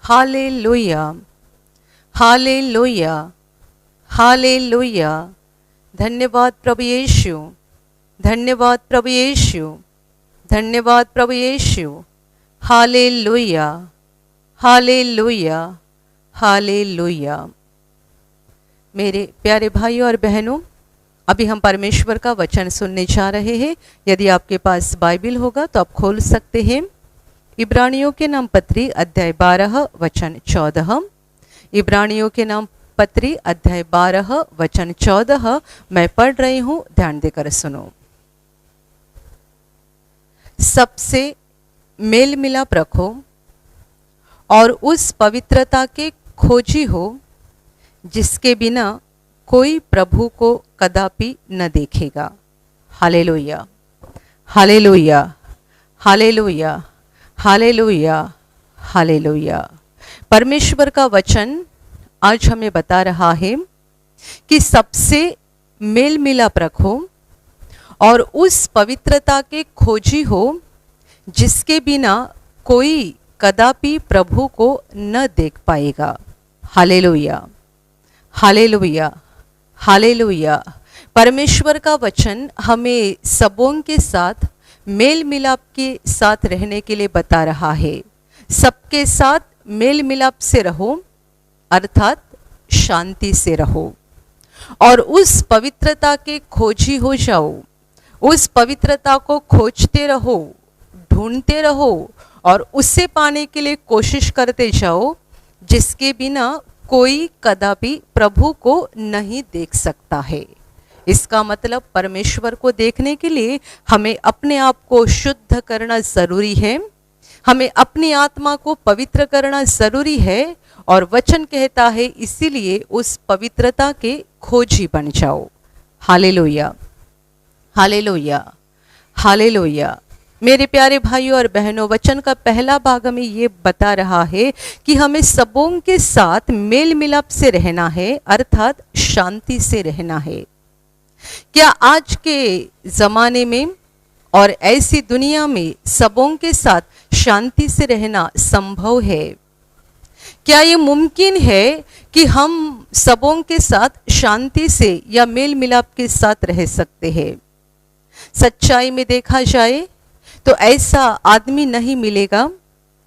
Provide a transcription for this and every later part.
Hallelujah, hallelujah, hallelujah. धन्यवाद प्रभु यीशु, धन्यवाद प्रभु यीशु, धन्यवाद प्रभु यीशु। Hallelujah, hallelujah, hallelujah. मेरे प्यारे भाइयों और बहनों, अभी हम परमेश्वर का वचन सुनने जा रहे हैं। यदि आपके पास बाइबल होगा तो आप खोल सकते हैं। इब्रानियों के नाम पत्री अध्याय 12 वचन 14। इब्रानियों के नाम पत्री अध्याय 12 वचन 14 मैं पढ़ रही हूँ, ध्यान देकर सुनो। सबसे मेल मिलाप रखो और उस पवित्रता के खोजी हो जिसके बिना कोई प्रभु को कदापि न देखेगा। Hallelujah, hallelujah, hallelujah, hallelujah, hallelujah. परमेश्वर का वचन आज हमें बता रहा है कि सबसे मेल मिलाप रखो और उस पवित्रता के खोजी हो जिसके बिना कोई कदापि प्रभु को न देख पाएगा। Hallelujah, hallelujah, hallelujah. परमेश्वर का वचन हमें सबों के साथ मेल मिलाप के साथ रहने के लिए बता रहा है। सबके साथ मेल मिलाप से रहो, अर्थात शांति से रहो और उस पवित्रता के खोजी हो जाओ। उस पवित्रता को खोजते रहो, ढूंढते रहो और उसे पाने के लिए कोशिश करते जाओ जिसके बिना कोई कदापि प्रभु को नहीं देख सकता है। इसका मतलब परमेश्वर को देखने के लिए हमें अपने आप को शुद्ध करना जरूरी है, हमें अपनी आत्मा को पवित्र करना जरूरी है। और वचन कहता है इसीलिए उस पवित्रता के खोजी बन जाओ। Hallelujah, hallelujah, hallelujah. मेरे प्यारे भाइयों और बहनों, वचन का पहला भाग हमें ये बता रहा है कि हमें सबों के साथ मेल मिलाप से रहना है, अर्थात शांति से रहना है। क्या आज के जमाने में और ऐसी दुनिया में सबों के साथ शांति से रहना संभव है? क्या ये मुमकिन है कि हम सबों के साथ शांति से या मेल मिलाप के साथ रह सकते हैं? सच्चाई में देखा जाए तो ऐसा आदमी नहीं मिलेगा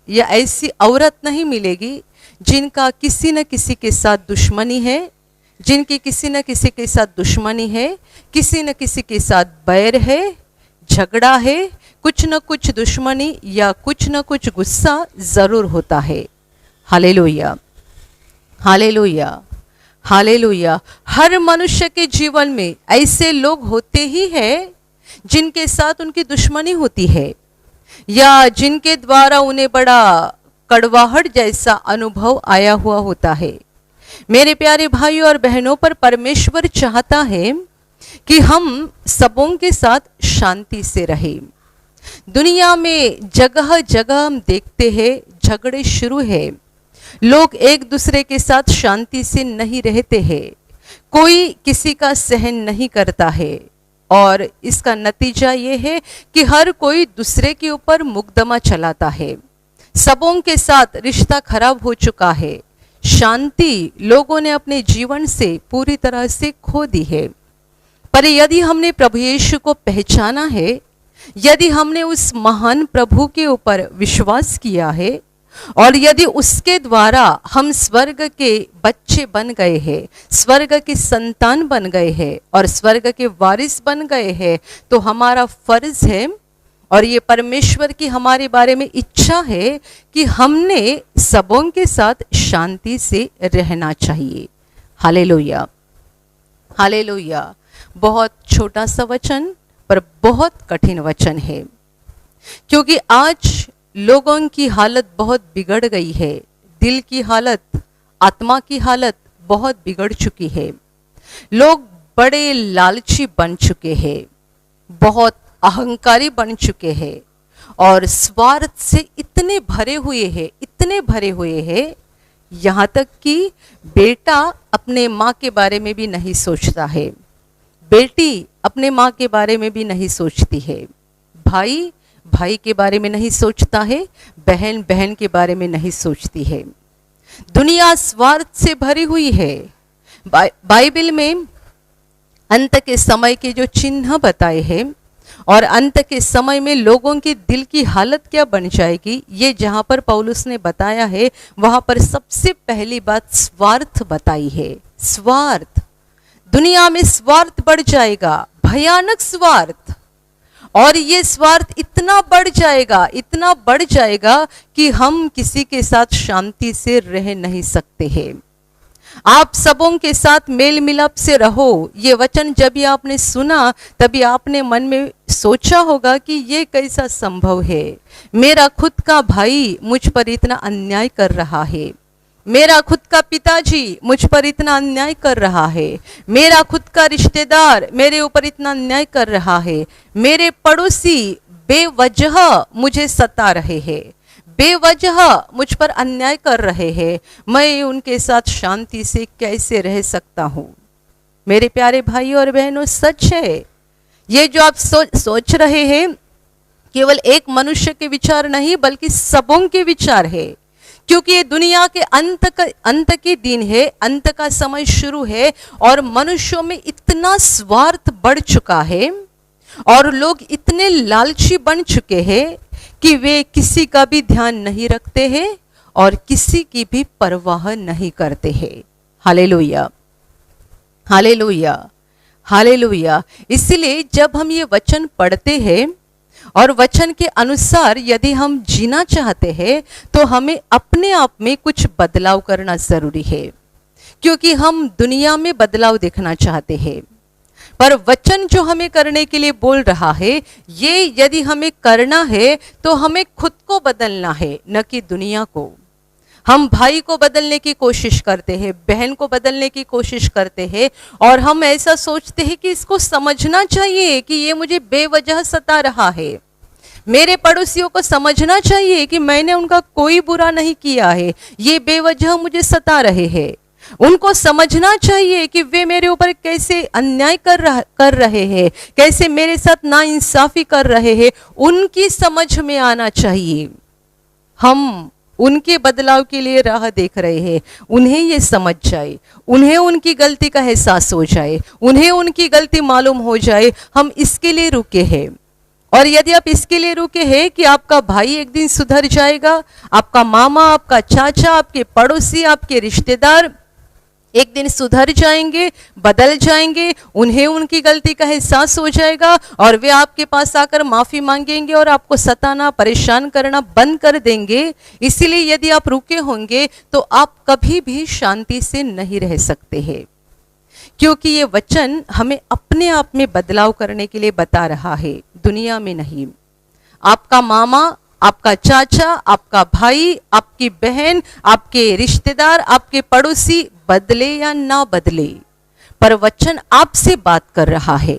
या ऐसी औरत नहीं मिलेगी जिनका किसी न किसी के साथ दुश्मनी है, जिनकी किसी न किसी के साथ दुश्मनी है, किसी न किसी के साथ बैर है, झगड़ा है, कुछ न कुछ दुश्मनी या कुछ न कुछ गुस्सा जरूर होता है। Hallelujah, hallelujah, hallelujah. हर मनुष्य के जीवन में ऐसे लोग होते ही हैं जिनके साथ उनकी दुश्मनी होती है या जिनके द्वारा उन्हें बड़ा कड़वाहट जैसा अनुभव आया हुआ होता है। मेरे प्यारे भाइयों और बहनों, पर परमेश्वर चाहता है कि हम सबों के साथ शांति से रहें। दुनिया में जगह जगह हम देखते हैं झगड़े शुरू है, लोग एक दूसरे के साथ शांति से नहीं रहते हैं, कोई किसी का सहन नहीं करता है और इसका नतीजा ये है कि हर कोई दूसरे के ऊपर मुकदमा चलाता है। सबों के साथ रिश्ता खराब हो चुका है। शांति लोगों ने अपने जीवन से पूरी तरह से खो दी है। पर यदि हमने प्रभु यीशु को पहचाना है, यदि हमने उस महान प्रभु के ऊपर विश्वास किया है और यदि उसके द्वारा हम स्वर्ग के बच्चे बन गए हैं, स्वर्ग की संतान बन गए हैं और स्वर्ग के वारिस बन गए हैं, तो हमारा फर्ज है और ये परमेश्वर की हमारे बारे में इच्छा है कि हमने सबों के साथ शांति से रहना चाहिए। Hallelujah, hallelujah. बहुत छोटा सा वचन पर बहुत कठिन वचन है, क्योंकि आज लोगों की हालत बहुत बिगड़ गई है। दिल की हालत, आत्मा की हालत बहुत बिगड़ चुकी है। लोग बड़े लालची बन चुके हैं, बहुत अहंकारी बन चुके हैं और स्वार्थ से इतने भरे हुए हैं, इतने भरे हुए हैं, यहाँ तक कि बेटा अपने माँ के बारे में भी नहीं सोचता है, बेटी अपने माँ के बारे में भी नहीं सोचती है, भाई भाई के बारे में नहीं सोचता है, बहन बहन के बारे में नहीं सोचती है। दुनिया स्वार्थ से भरी हुई है। बाइबल में अंत के समय के जो चिन्ह बताए हैं और अंत के समय में लोगों की दिल की हालत क्या बन जाएगी, ये जहाँ पर पौलुस ने बताया है वहाँ पर सबसे पहली बात स्वार्थ बताई है। स्वार्थ, दुनिया में स्वार्थ बढ़ जाएगा, भयानक स्वार्थ। और ये स्वार्थ इतना बढ़ जाएगा कि हम किसी के साथ शांति से रह नहीं सकते हैं। आप सबों के साथ मेल मिलाप से रहो, ये वचन जब ये आपने सुना तभी आपने मन में सोचा होगा कि ये कैसा संभव है। मेरा खुद का भाई मुझ पर इतना अन्याय कर रहा है, मेरा खुद का पिताजी मुझ पर इतना अन्याय कर रहा है, मेरा खुद का रिश्तेदार मेरे ऊपर इतना अन्याय कर रहा है, मेरे पड़ोसी बेवजह मुझे सता रहे हैं, बेवजह मुझ पर अन्याय कर रहे हैं, मैं उनके साथ शांति से कैसे रह सकता हूँ। मेरे प्यारे भाई और बहनों, सच है, ये जो आप सोच रहे हैं केवल एक मनुष्य के विचार नहीं बल्कि सबों के विचार है। क्योंकि ये दुनिया के अंत के दिन है, अंत का समय शुरू है और मनुष्यों में इतना स्वार्थ बढ़ चुका है और लोग इतने लालची बन चुके हैं कि वे किसी का भी ध्यान नहीं रखते हैं और किसी की भी परवाह नहीं करते हैं। Hallelujah, hallelujah, hallelujah. इसलिए जब हम ये वचन पढ़ते हैं और वचन के अनुसार यदि हम जीना चाहते हैं तो हमें अपने आप में कुछ बदलाव करना जरूरी है, क्योंकि हम दुनिया में बदलाव देखना चाहते हैं। पर वचन जो हमें करने के लिए बोल रहा है, ये यदि हमें करना है तो हमें खुद को बदलना है, न कि दुनिया को। हम भाई को बदलने की कोशिश करते हैं, बहन को बदलने की कोशिश करते हैं और हम ऐसा सोचते हैं कि इसको समझना चाहिए कि ये मुझे बेवजह सता रहा है। मेरे पड़ोसियों को समझना चाहिए कि मैंने उनका कोई बुरा नहीं किया है, ये बेवजह मुझे सता रहे हैं। उनको समझना चाहिए कि वे मेरे ऊपर कैसे अन्याय कर रहे हैं, कैसे मेरे साथ नाइंसाफी कर रहे हैं, उनकी समझ में आना चाहिए। हम उनके बदलाव के लिए राह देख रहे हैं, उन्हें ये समझ जाए, उन्हें उनकी गलती का एहसास हो जाए, उन्हें उनकी गलती मालूम हो जाए। हम इसके लिए रुके हैं। और यदि आप इसके लिए रुके हैं कि आपका भाई एक दिन सुधर जाएगा, आपका मामा, आपका चाचा, आपके पड़ोसी, आपके रिश्तेदार एक दिन सुधर जाएंगे, बदल जाएंगे, उन्हें उनकी गलती का एहसास हो जाएगा और वे आपके पास आकर माफी मांगेंगे और आपको सताना, परेशान करना बंद कर देंगे। इसीलिए यदि आप रुके होंगे तो आप कभी भी शांति से नहीं रह सकते हैं, क्योंकि ये वचन हमें अपने आप में बदलाव करने के लिए बता रहा है, दुनिया में नहीं। आपका मामा, आपका चाचा, आपका भाई, आपकी बहन, आपके रिश्तेदार, आपके पड़ोसी बदले या ना बदले, पर वचन आपसे बात कर रहा है।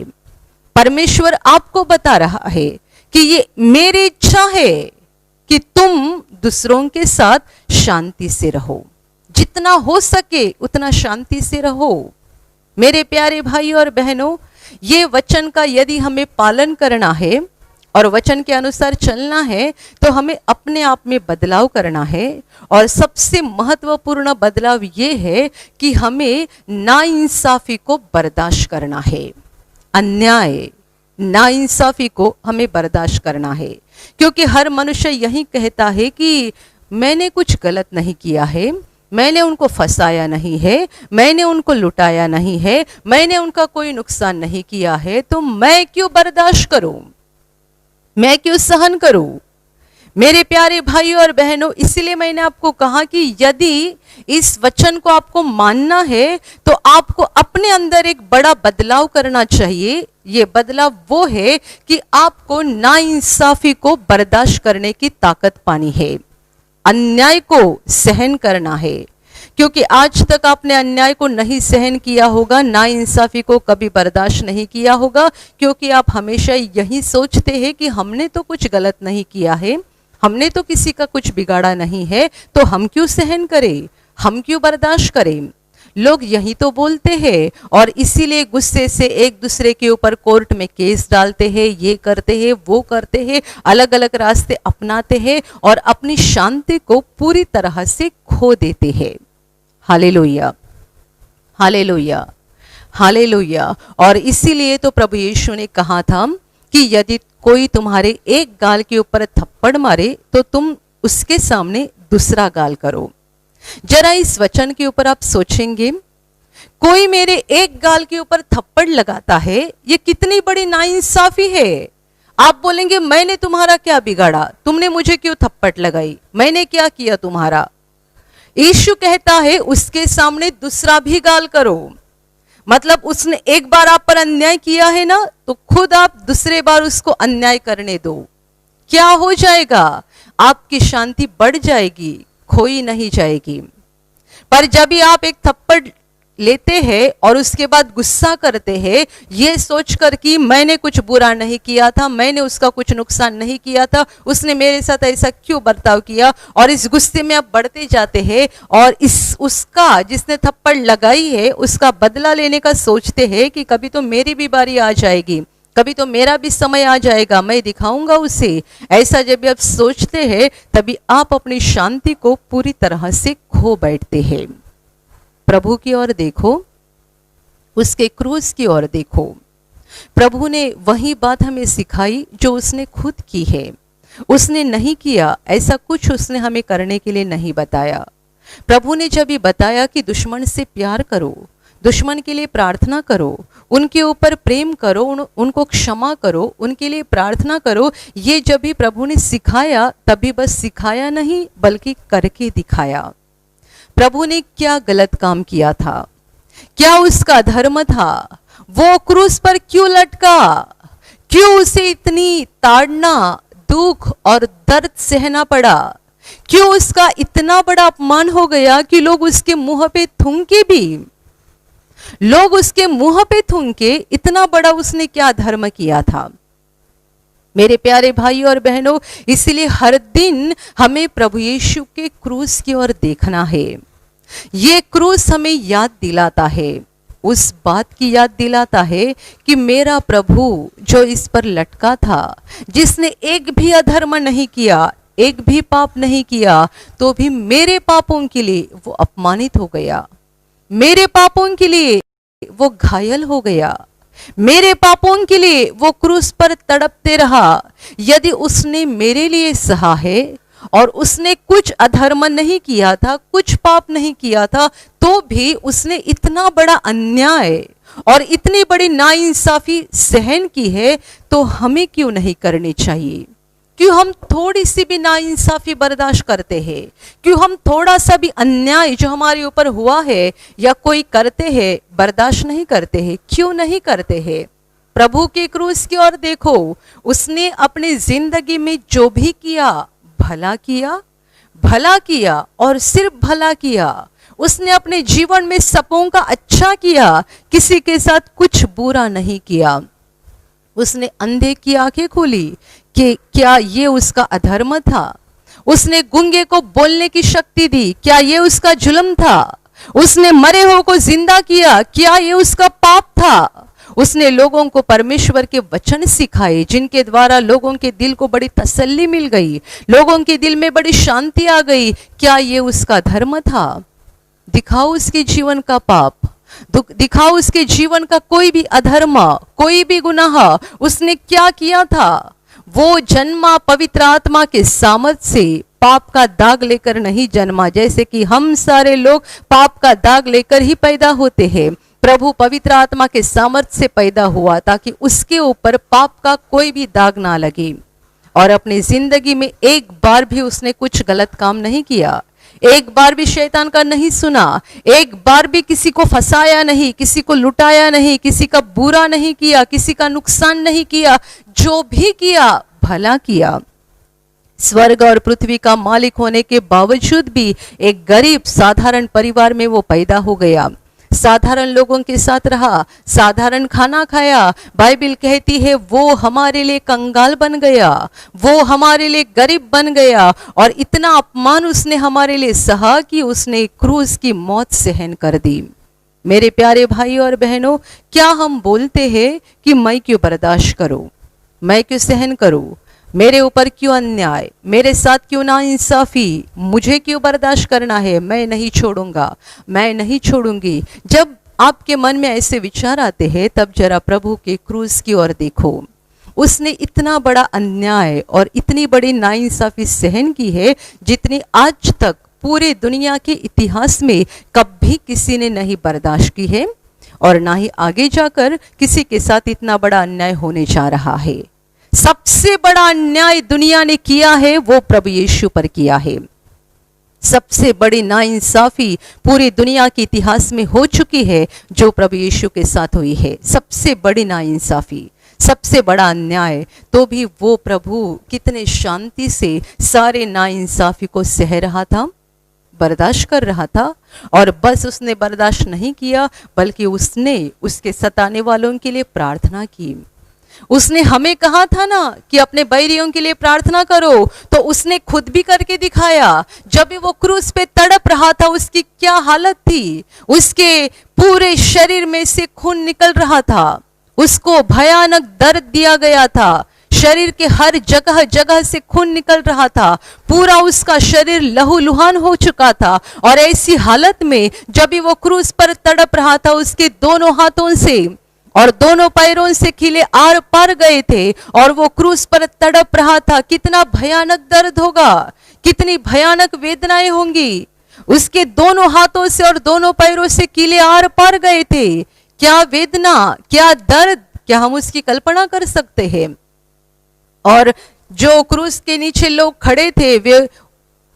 परमेश्वर आपको बता रहा है कि ये मेरी इच्छा है कि तुम दूसरों के साथ शांति से रहो, जितना हो सके उतना शांति से रहो। मेरे प्यारे भाई और बहनों, ये वचन का यदि हमें पालन करना है और वचन के अनुसार चलना है तो हमें अपने आप में बदलाव करना है। और सबसे महत्वपूर्ण बदलाव ये है कि हमें नाइंसाफी को बर्दाश्त करना है। अन्याय, नाइंसाफी को हमें बर्दाश्त करना है, क्योंकि हर मनुष्य यही कहता है कि मैंने कुछ गलत नहीं किया है, मैंने उनको फंसाया नहीं है, मैंने उनको लुटाया नहीं है, मैंने उनका कोई नुकसान नहीं किया है, तो मैं क्यों बर्दाश्त करूं, मैं क्यों सहन करूं। मेरे प्यारे भाइयों और बहनों, इसलिए मैंने आपको कहा कि यदि इस वचन को आपको मानना है तो आपको अपने अंदर एक बड़ा बदलाव करना चाहिए। ये बदलाव वो है कि आपको नाइंसाफी को बर्दाश्त करने की ताकत पानी है, अन्याय को सहन करना है। क्योंकि आज तक आपने अन्याय को नहीं सहन किया होगा, नाइंसाफी को कभी बर्दाश्त नहीं किया होगा, क्योंकि आप हमेशा यही सोचते हैं कि हमने तो कुछ गलत नहीं किया है, हमने तो किसी का कुछ बिगाड़ा नहीं है, तो हम क्यों सहन करें, हम क्यों बर्दाश्त करें। लोग यही तो बोलते हैं और इसीलिए गुस्से से एक दूसरे के ऊपर कोर्ट में केस डालते हैं, ये करते हैं, वो करते हैं, अलग अलग रास्ते अपनाते हैं और अपनी शांति को पूरी तरह से खो देते हैं। Hallelujah, hallelujah, hallelujah. और इसीलिए तो प्रभु यीशु ने कहा था कि यदि कोई तुम्हारे एक गाल के ऊपर थप्पड़ मारे तो तुम उसके सामने दूसरा गाल करो। जरा इस वचन के ऊपर आप सोचेंगे, कोई मेरे एक गाल के ऊपर थप्पड़ लगाता है, ये कितनी बड़ी नाइंसाफी है। आप बोलेंगे मैंने तुम्हारा क्या बिगाड़ा, तुमने मुझे क्यों थप्पड़ लगाई, मैंने क्या किया तुम्हारा। यीशु कहता है उसके सामने दूसरा भी गाल करो। मतलब उसने एक बार आप पर अन्याय किया है ना, तो खुद आप दूसरे बार उसको अन्याय करने दो। क्या हो जाएगा, आपकी शांति बढ़ जाएगी, खोई नहीं जाएगी। पर जब भी आप एक थप्पड़ लेते हैं और उसके बाद गुस्सा करते हैं, ये सोचकर कि मैंने कुछ बुरा नहीं किया था, मैंने उसका कुछ नुकसान नहीं किया था, उसने मेरे साथ ऐसा क्यों बर्ताव किया, और इस गुस्से में आप बढ़ते जाते हैं और उसका जिसने थप्पड़ लगाई है उसका बदला लेने का सोचते हैं कि कभी तो मेरी भी बारी आ जाएगी, कभी तो मेरा भी समय आ जाएगा, मैं दिखाऊंगा उसे। ऐसा जब आप सोचते हैं तभी आप अपनी शांति को पूरी तरह से खो बैठते हैं। प्रभु की ओर देखो, उसके क्रूस की ओर देखो। प्रभु ने वही बात हमें सिखाई जो उसने खुद की है। उसने नहीं किया ऐसा कुछ, उसने हमें करने के लिए नहीं बताया। प्रभु ने जब ये बताया कि दुश्मन से प्यार करो, दुश्मन के लिए प्रार्थना करो, उनके ऊपर प्रेम करो, उनको क्षमा करो, उनके लिए प्रार्थना करो, ये जब भी प्रभु ने सिखाया तभी बस सिखाया नहीं बल्कि करके दिखाया। प्रभु ने क्या गलत काम किया था, क्या उसका धर्म था, वो क्रूस पर क्यों लटका, क्यों उसे इतनी ताड़ना, दुख और दर्द सहना पड़ा, क्यों उसका इतना बड़ा अपमान हो गया कि लोग उसके मुंह पे थूके भी, लोग उसके मुंह पे थूके, इतना बड़ा उसने क्या धर्म किया था। मेरे प्यारे भाई और बहनों, इसलिए हर दिन हमें प्रभु यीशु के क्रूस की ओर देखना है। ये क्रूस हमें याद दिलाता है, उस बात की याद दिलाता है कि मेरा प्रभु जो इस पर लटका था, जिसने एक भी अधर्म नहीं किया, एक भी पाप नहीं किया, तो भी मेरे पापों के लिए वो अपमानित हो गया, मेरे पापों के लिए वो घायल हो गया, मेरे पापों के लिए वो क्रूस पर तड़पते रहा। यदि उसने मेरे लिए सहा है और उसने कुछ अधर्म नहीं किया था, कुछ पाप नहीं किया था, तो भी उसने इतना बड़ा अन्याय और इतनी बड़ी नाइंसाफी सहन की है, तो हमें क्यों नहीं करनी चाहिए। क्यों हम थोड़ी सी भी नाइंसाफी बर्दाश्त करते हैं, क्यों हम थोड़ा सा भी अन्याय जो हमारे ऊपर हुआ है या कोई करते हैं बर्दाश्त नहीं करते हैं, क्यों नहीं करते हैं। प्रभु के क्रूस की ओर देखो, उसने अपनी जिंदगी में जो भी किया भला किया, भला किया और सिर्फ भला किया। उसने अपने जीवन में सबों का अच्छा किया, किसी के साथ कुछ बुरा नहीं किया। उसने अंधे की आंखें खोली कि क्या ये उसका अधर्म था, उसने गूंगे को बोलने की शक्ति दी, क्या ये उसका जुल्म था, उसने मरे हुए को जिंदा किया, क्या ये उसका पाप था। उसने लोगों को परमेश्वर के वचन सिखाए जिनके द्वारा लोगों के दिल को बड़ी तसल्ली मिल गई, लोगों के दिल में बड़ी शांति आ गई, क्या ये उसका धर्म था। दिखाओ उसके जीवन का पाप, दिखाओ उसके जीवन का कोई भी अधर्म, कोई भी गुनाह उसने क्या किया था। वो जन्मा पवित्र आत्मा के सामर्थ से, पाप का दाग लेकर नहीं जन्मा, जैसे कि हम सारे लोग पाप का दाग लेकर ही पैदा होते हैं। प्रभु पवित्र आत्मा के सामर्थ से पैदा हुआ ताकि उसके ऊपर पाप का कोई भी दाग ना लगे। और अपनी जिंदगी में एक बार भी उसने कुछ गलत काम नहीं किया, एक बार भी शैतान का नहीं सुना, एक बार भी किसी को फंसाया नहीं, किसी को लुटाया नहीं, किसी का बुरा नहीं किया, किसी का नुकसान नहीं किया, जो भी किया भला किया। स्वर्ग और पृथ्वी का मालिक होने के बावजूद भी एक गरीब साधारण परिवार में वो पैदा हो गया, साधारण लोगों के साथ रहा, साधारण खाना खाया। बाइबल कहती है वो हमारे लिए कंगाल बन गया, वो हमारे लिए गरीब बन गया, और इतना अपमान उसने हमारे लिए सहा कि उसने क्रूस की मौत सहन कर दी। मेरे प्यारे भाई और बहनों, क्या हम बोलते हैं कि मैं क्यों बर्दाश्त करूं, मैं क्यों सहन करूं, मेरे ऊपर क्यों अन्याय, मेरे साथ क्यों नाइंसाफी, मुझे क्यों बर्दाश्त करना है, मैं नहीं छोड़ूंगा, मैं नहीं छोड़ूंगी। जब आपके मन में ऐसे विचार आते हैं तब जरा प्रभु के क्रूस की ओर देखो। उसने इतना बड़ा अन्याय और इतनी बड़ी नाइंसाफी सहन की है जितनी आज तक पूरी दुनिया के इतिहास में कभी किसी ने नहीं बर्दाश्त की है, और ना ही आगे जाकर किसी के साथ इतना बड़ा अन्याय होने जा रहा है। सबसे बड़ा अन्याय दुनिया ने किया है वो प्रभु यीशु पर किया है। सबसे बड़ी नाइंसाफी पूरी दुनिया के इतिहास में हो चुकी है जो प्रभु यीशु के साथ हुई है। सबसे बड़ी नाइंसाफी, सबसे बड़ा अन्याय, तो भी वो प्रभु कितने शांति से सारे नाइंसाफी को सह रहा था, बर्दाश्त कर रहा था। और बस उसने बर्दाश्त नहीं किया बल्कि उसने उसके सताने वालों के लिए प्रार्थना की। उसने हमें कहा था ना कि अपने बैरियों के लिए प्रार्थना करो, तो उसने खुद भी करके दिखाया। जब भी वो क्रूस पे तड़प रहा था उसकी क्या हालत थी, उसके पूरे शरीर में से खून निकल रहा था, उसको भयानक दर्द दिया गया था, शरीर के हर जगह जगह से खून निकल रहा था, पूरा उसका शरीर लहूलुहान हो चुका था। और ऐसी हालत में जब भी वो क्रूस पर तड़प रहा था उसके दोनों हाथों से और दोनों पैरों से कीले आर पार गए थे और वो क्रूस पर तड़प रहा था। कितना भयानक दर्द होगा, कितनी भयानक वेदनाएं होंगी। उसके दोनों हाथों से और दोनों पैरों से कीले आर पार गए थे। क्या वेदना, क्या दर्द, क्या हम उसकी कल्पना कर सकते हैं। और जो क्रूस के नीचे लोग खड़े थे वे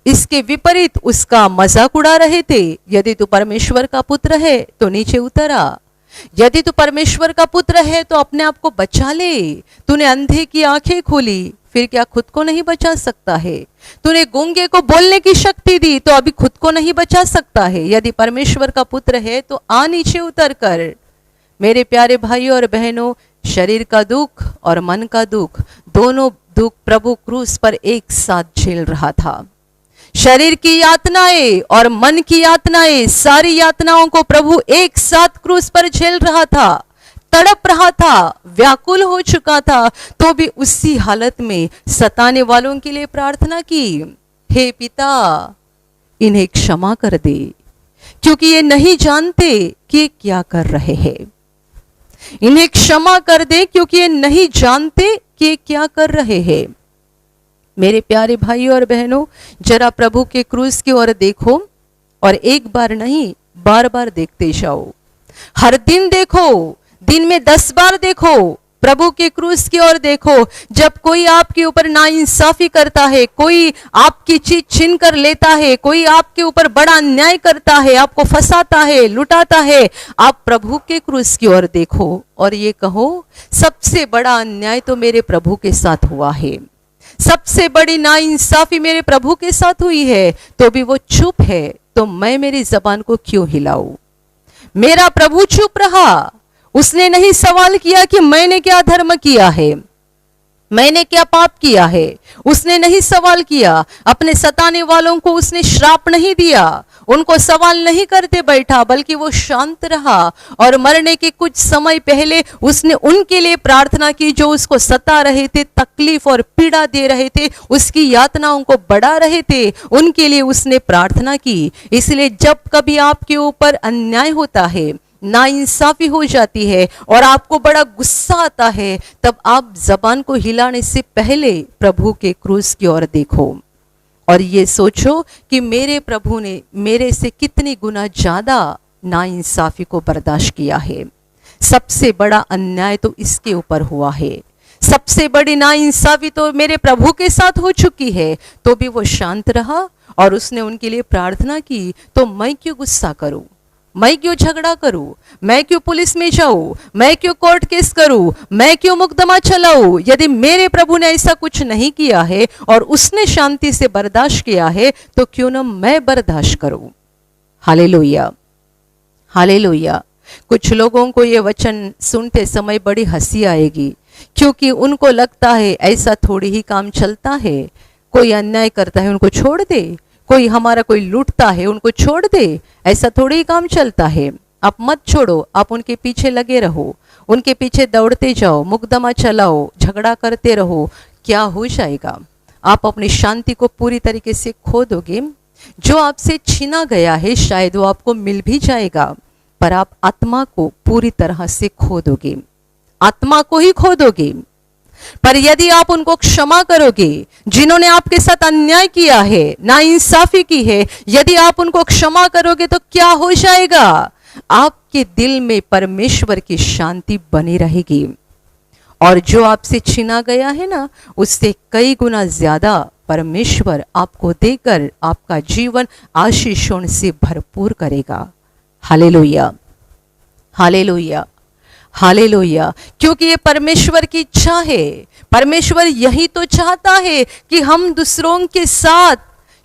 इसके विपरीत उसका मजाक उड़ा रहे थे। यदि तू परमेश्वर का पुत्र है तो नीचे उतर आ, यदि तू परमेश्वर का पुत्र है तो अपने आप को बचा ले। तूने अंधे की आंखें खोली, फिर क्या खुद को नहीं बचा सकता है। तूने गूंगे को बोलने की शक्ति दी तो अभी खुद को नहीं बचा सकता है। यदि परमेश्वर का पुत्र है तो आ नीचे उतर कर। मेरे प्यारे भाइयों और बहनों, शरीर का दुख और मन का दुख, दोनों दुख प्रभु क्रूस पर एक साथ झेल रहा था। शरीर की यातनाएं और मन की यातनाएं, सारी यातनाओं को प्रभु एक साथ क्रूस पर झेल रहा था, तड़प रहा था, व्याकुल हो चुका था। तो भी उसी हालत में सताने वालों के लिए प्रार्थना की, हे पिता इन्हें क्षमा कर दे क्योंकि ये नहीं जानते कि ये क्या कर रहे हैं। इन्हें क्षमा कर दे क्योंकि ये नहीं जानते कि ये क्या कर रहे हैं। मेरे प्यारे भाइयों और बहनों, जरा प्रभु के क्रूस की ओर देखो और एक बार नहीं बार बार देखते जाओ। हर दिन देखो, दिन में 10 बार देखो, प्रभु के क्रूस की ओर देखो। जब कोई आपके ऊपर नाइंसाफी करता है, कोई आपकी चीज छीन कर लेता है, कोई आपके ऊपर बड़ा अन्याय करता है, आपको फंसाता है, लुटाता है, आप प्रभु के क्रूस की ओर देखो और ये कहो, सबसे बड़ा अन्याय तो मेरे प्रभु के साथ हुआ है, सबसे बड़ी नाइंसाफी मेरे प्रभु के साथ हुई है, तो भी वो चुप है, तो मैं मेरी जबान को क्यों हिलाऊं। मेरा प्रभु चुप रहा, उसने नहीं सवाल किया कि मैंने क्या धर्म किया है, मैंने क्या पाप किया है। उसने नहीं सवाल किया, अपने सताने वालों को उसने श्राप नहीं दिया, उनको सवाल नहीं करते बैठा, बल्कि वो शांत रहा। और मरने के कुछ समय पहले उसने उनके लिए प्रार्थना की जो उसको सता रहे थे, तकलीफ और पीड़ा दे रहे थे, उसकी यातनाओं को बढ़ा रहे थे, उनके लिए उसने प्रार्थना की। इसलिए जब कभी आपके ऊपर अन्याय होता है, नाइंसाफी हो जाती है और आपको बड़ा गुस्सा आता है, तब आप जबान को हिलाने से पहले प्रभु के क्रूस की ओर देखो और ये सोचो कि मेरे प्रभु ने मेरे से कितनी गुना ज्यादा नाइंसाफी को बर्दाश्त किया है। सबसे बड़ा अन्याय तो इसके ऊपर हुआ है, सबसे बड़ी नाइंसाफी तो मेरे प्रभु के साथ हो चुकी है, तो भी वो शांत रहा और उसने उनके लिए प्रार्थना की। तो मैं क्यों गुस्सा करूं, मैं क्यों झगड़ा करूं, मैं क्यों पुलिस में जाऊं, मैं क्यों कोर्ट केस करूं, मैं क्यों मुकदमा चलाऊं। यदि मेरे प्रभु ने ऐसा कुछ नहीं किया है और उसने शांति से बर्दाश्त किया है, तो क्यों ना मैं बर्दाश्त करूं। Hallelujah, hallelujah. कुछ लोगों को ये वचन सुनते समय बड़ी हंसी आएगी, क्योंकि उनको लगता है ऐसा थोड़ी ही काम चलता है। कोई अन्याय करता है उनको छोड़ दे, कोई हमारा कोई लूटता है उनको छोड़ दे, ऐसा थोड़ी ही काम चलता है। आप मत छोड़ो, आप उनके पीछे लगे रहो, उनके पीछे दौड़ते जाओ, मुकदमा चलाओ, झगड़ा करते रहो। क्या हो जाएगा? आप अपनी शांति को पूरी तरीके से खो दोगे। जो आपसे छीना गया है शायद वो आपको मिल भी जाएगा, पर आप आत्मा को पूरी तरह से खो दोगे, आत्मा को ही खो दोगे। पर यदि आप उनको क्षमा करोगे, जिन्होंने आपके साथ अन्याय किया है, नाइंसाफी की है, यदि आप उनको क्षमा करोगे तो क्या हो जाएगा? आपके दिल में परमेश्वर की शांति बनी रहेगी, और जो आपसे छीना गया है ना, उससे कई गुना ज्यादा परमेश्वर आपको देकर आपका जीवन आशीषों से भरपूर करेगा। Hallelujah, hallelujah, hallelujah. क्योंकि ये परमेश्वर की इच्छा है। परमेश्वर यही तो चाहता है कि हम दूसरों के साथ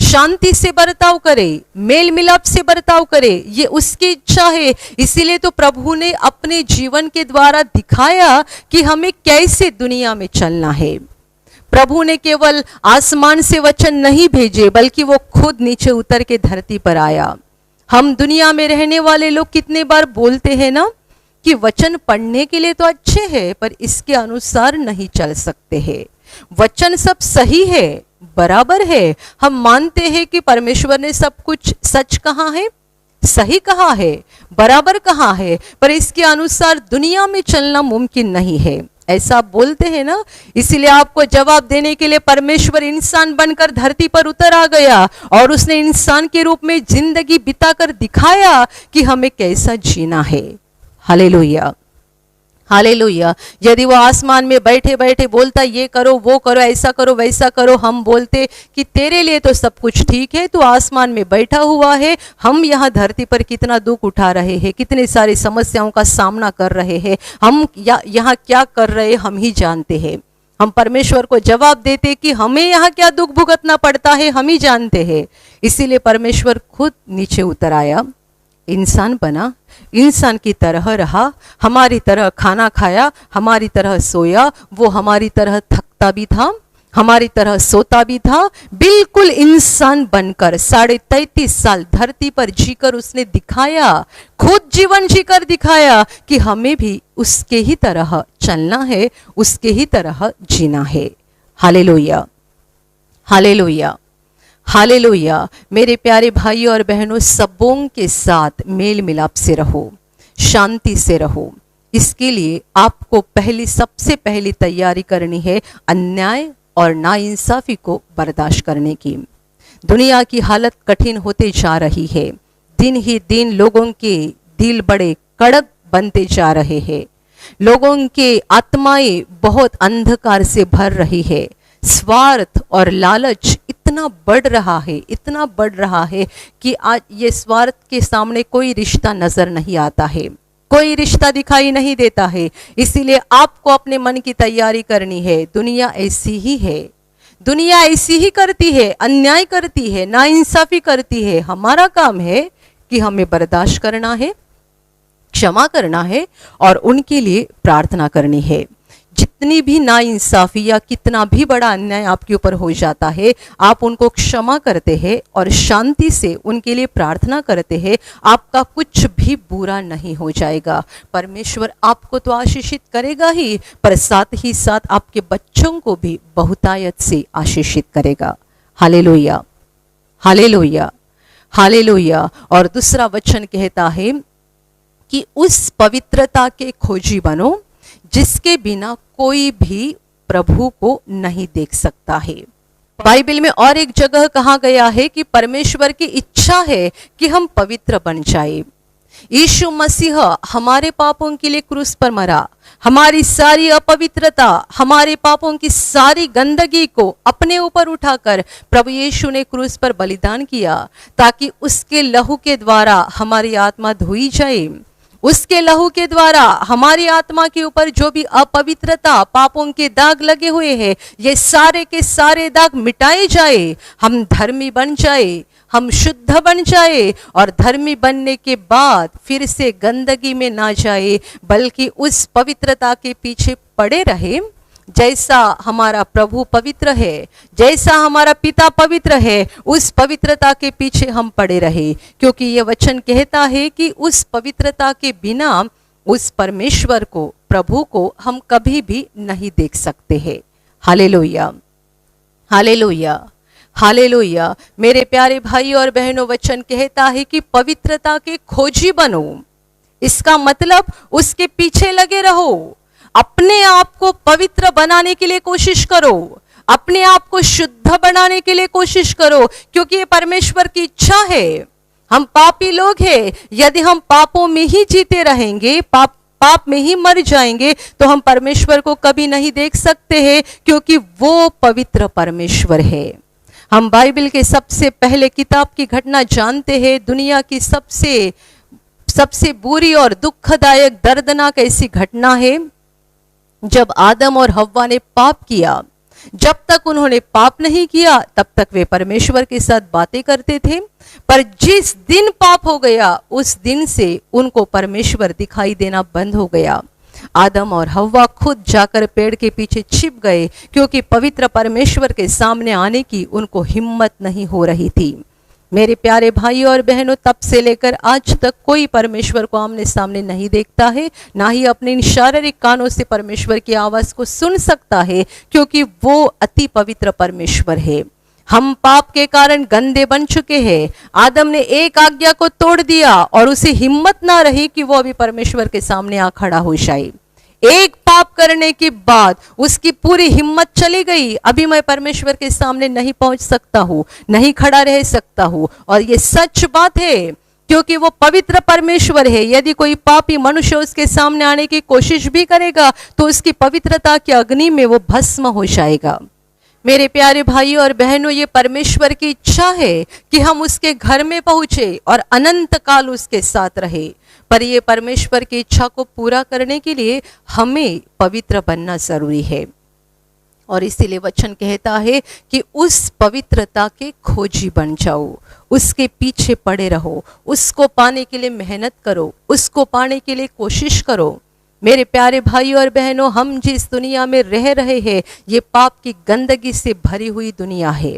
शांति से बर्ताव करें, मेल मिलाप से बर्ताव करें, ये उसकी इच्छा है। इसीलिए तो प्रभु ने अपने जीवन के द्वारा दिखाया कि हमें कैसे दुनिया में चलना है। प्रभु ने केवल आसमान से वचन नहीं भेजे, बल्कि वो खुद नीचे उतर के धरती पर आया। हम दुनिया में रहने वाले लोग कितने बार बोलते हैं ना कि वचन पढ़ने के लिए तो अच्छे हैं, पर इसके अनुसार नहीं चल सकते हैं। वचन सब सही है, बराबर है, हम मानते हैं कि परमेश्वर ने सब कुछ सच कहा है, सही कहा है, बराबर कहा है, पर इसके अनुसार दुनिया में चलना मुमकिन नहीं है, ऐसा बोलते हैं ना। इसीलिए आपको जवाब देने के लिए परमेश्वर इंसान बनकर धरती पर उतर आ गया, और उसने इंसान के रूप में जिंदगी बिताकर दिखाया कि हमें कैसा जीना है। Hallelujah, hallelujah. यदि वो आसमान में बैठे बैठे बोलता ये करो, वो करो, ऐसा करो, वैसा करो, हम बोलते कि तेरे लिए तो सब कुछ ठीक है, तू आसमान में बैठा हुआ है, हम यहाँ धरती पर कितना दुख उठा रहे हैं, कितनी सारी समस्याओं का सामना कर रहे हैं, हम यहाँ क्या कर रहे हम ही जानते हैं। हम परमेश्वर को जवाब देते कि हमें यहाँ क्या दुख भुगतना पड़ता है, हम ही जानते हैं। इसीलिए परमेश्वर खुद नीचे उतर आया, इंसान बना, इंसान की तरह रहा, हमारी तरह खाना खाया, हमारी तरह सोया, वो हमारी तरह थकता भी था, हमारी तरह सोता भी था। बिल्कुल इंसान बनकर 33.5 साल धरती पर जीकर उसने दिखाया, खुद जीवन जीकर दिखाया कि हमें भी उसके ही तरह चलना है, उसके ही तरह जीना है। Hallelujah, hallelujah, hallelujah. मेरे प्यारे भाइयों और बहनों, सबों के साथ मेल मिलाप से रहो, शांति से रहो। इसके लिए आपको सबसे पहली तैयारी करनी है अन्याय और नाइंसाफी को बर्दाश्त करने की। दुनिया की हालत कठिन होते जा रही है, दिन ही दिन लोगों के दिल बड़े कड़क बनते जा रहे हैं, लोगों के आत्माएं बहुत अंधकार से भर रही है, स्वार्थ और लालच इतना बढ़ रहा है, इतना बढ़ रहा है कि आज ये स्वार्थ के सामने कोई रिश्ता नजर नहीं आता है, कोई रिश्ता दिखाई नहीं देता है। इसीलिए आपको अपने मन की तैयारी करनी है। दुनिया ऐसी ही है, दुनिया ऐसी ही करती है, अन्याय करती है, नाइंसाफी करती है। हमारा काम है कि हमें बर्दाश्त करना है, क्षमा करना है और उनके लिए प्रार्थना करनी है। जितनी भी नाइंसाफी या कितना भी बड़ा अन्याय आपके ऊपर हो जाता है, आप उनको क्षमा करते हैं और शांति से उनके लिए प्रार्थना करते हैं, आपका कुछ भी बुरा नहीं हो जाएगा। परमेश्वर आपको तो आशीषित करेगा ही, पर साथ ही साथ आपके बच्चों को भी बहुतायत से आशीषित करेगा। Hallelujah, hallelujah, hallelujah. और दूसरा वचन कहता है कि उस पवित्रता के खोजी बनो जिसके बिना कोई भी प्रभु को नहीं देख सकता है। बाइबल में और एक जगह कहा गया है कि परमेश्वर की इच्छा है कि हम पवित्र बन जाए। यीशु मसीह हमारे पापों के लिए क्रूस पर मरा, हमारी सारी अपवित्रता, हमारे पापों की सारी गंदगी को अपने ऊपर उठाकर प्रभु यीशु ने क्रूस पर बलिदान किया, ताकि उसके लहू के द्वारा हमारी आत्मा धोई जाए। उसके लहू के द्वारा हमारी आत्मा के ऊपर जो भी अपवित्रता, पापों के दाग लगे हुए हैं, ये सारे के सारे दाग मिटाए जाए, हम धर्मी बन जाए, हम शुद्ध बन जाए, और धर्मी बनने के बाद फिर से गंदगी में ना जाए, बल्कि उस पवित्रता के पीछे पड़े रहे जैसा हमारा प्रभु पवित्र है, जैसा हमारा पिता पवित्र है, उस पवित्रता के पीछे हम पड़े रहे, क्योंकि ये वचन कहता है कि उस पवित्रता के बिना उस परमेश्वर को, प्रभु को हम कभी भी नहीं देख सकते हैं। Hallelujah, hallelujah, hallelujah. मेरे प्यारे भाई और बहनों, वचन कहता है कि पवित्रता के खोजी बनो। इसका मतलब उसके पीछे लगे रहो, अपने आप को पवित्र बनाने के लिए कोशिश करो, अपने आप को शुद्ध बनाने के लिए कोशिश करो, क्योंकि ये परमेश्वर की इच्छा है। हम पापी लोग हैं, यदि हम पापों में ही जीते रहेंगे, पाप में ही मर जाएंगे, तो हम परमेश्वर को कभी नहीं देख सकते हैं, क्योंकि वो पवित्र परमेश्वर है। हम बाइबल के सबसे पहले किताब की घटना जानते हैं, दुनिया की सबसे बुरी और दुखदायक दर्दनाक ऐसी घटना है जब आदम और हव्वा ने पाप किया। जब तक उन्होंने पाप नहीं किया तब तक वे परमेश्वर के साथ बातें करते थे, पर जिस दिन पाप हो गया उस दिन से उनको परमेश्वर दिखाई देना बंद हो गया। आदम और हव्वा खुद जाकर पेड़ के पीछे छिप गए, क्योंकि पवित्र परमेश्वर के सामने आने की उनको हिम्मत नहीं हो रही थी। मेरे प्यारे भाई और बहनों, तब से लेकर आज तक कोई परमेश्वर को आमने सामने नहीं देखता है, ना ही अपने इन शारीरिक कानों से परमेश्वर की आवाज को सुन सकता है, क्योंकि वो अति पवित्र परमेश्वर है। हम पाप के कारण गंदे बन चुके हैं। आदम ने एक आज्ञा को तोड़ दिया और उसे हिम्मत ना रही कि वो अभी परमेश्वर के सामने आ खड़ा हो जाए। एक पाप करने के बाद उसकी पूरी हिम्मत चली गई, अभी मैं परमेश्वर के सामने नहीं पहुंच सकता हूं, नहीं खड़ा रह सकता हूं। और ये सच बात है, क्योंकि वो पवित्र परमेश्वर है। यदि कोई पापी मनुष्य उसके सामने आने की कोशिश भी करेगा तो उसकी पवित्रता की अग्नि में वो भस्म हो जाएगा। मेरे प्यारे भाई और बहनों, ये परमेश्वर की इच्छा है कि हम उसके घर में पहुंचे और अनंत काल उसके साथ रहे, पर ये परमेश्वर की इच्छा को पूरा करने के लिए हमें पवित्र बनना जरूरी है। और इसीलिए वचन कहता है कि उस पवित्रता के खोजी बन जाओ, उसके पीछे पड़े रहो, उसको पाने के लिए मेहनत करो, उसको पाने के लिए कोशिश करो। मेरे प्यारे भाई और बहनों, हम जिस दुनिया में रह रहे हैं ये पाप की गंदगी से भरी हुई दुनिया है,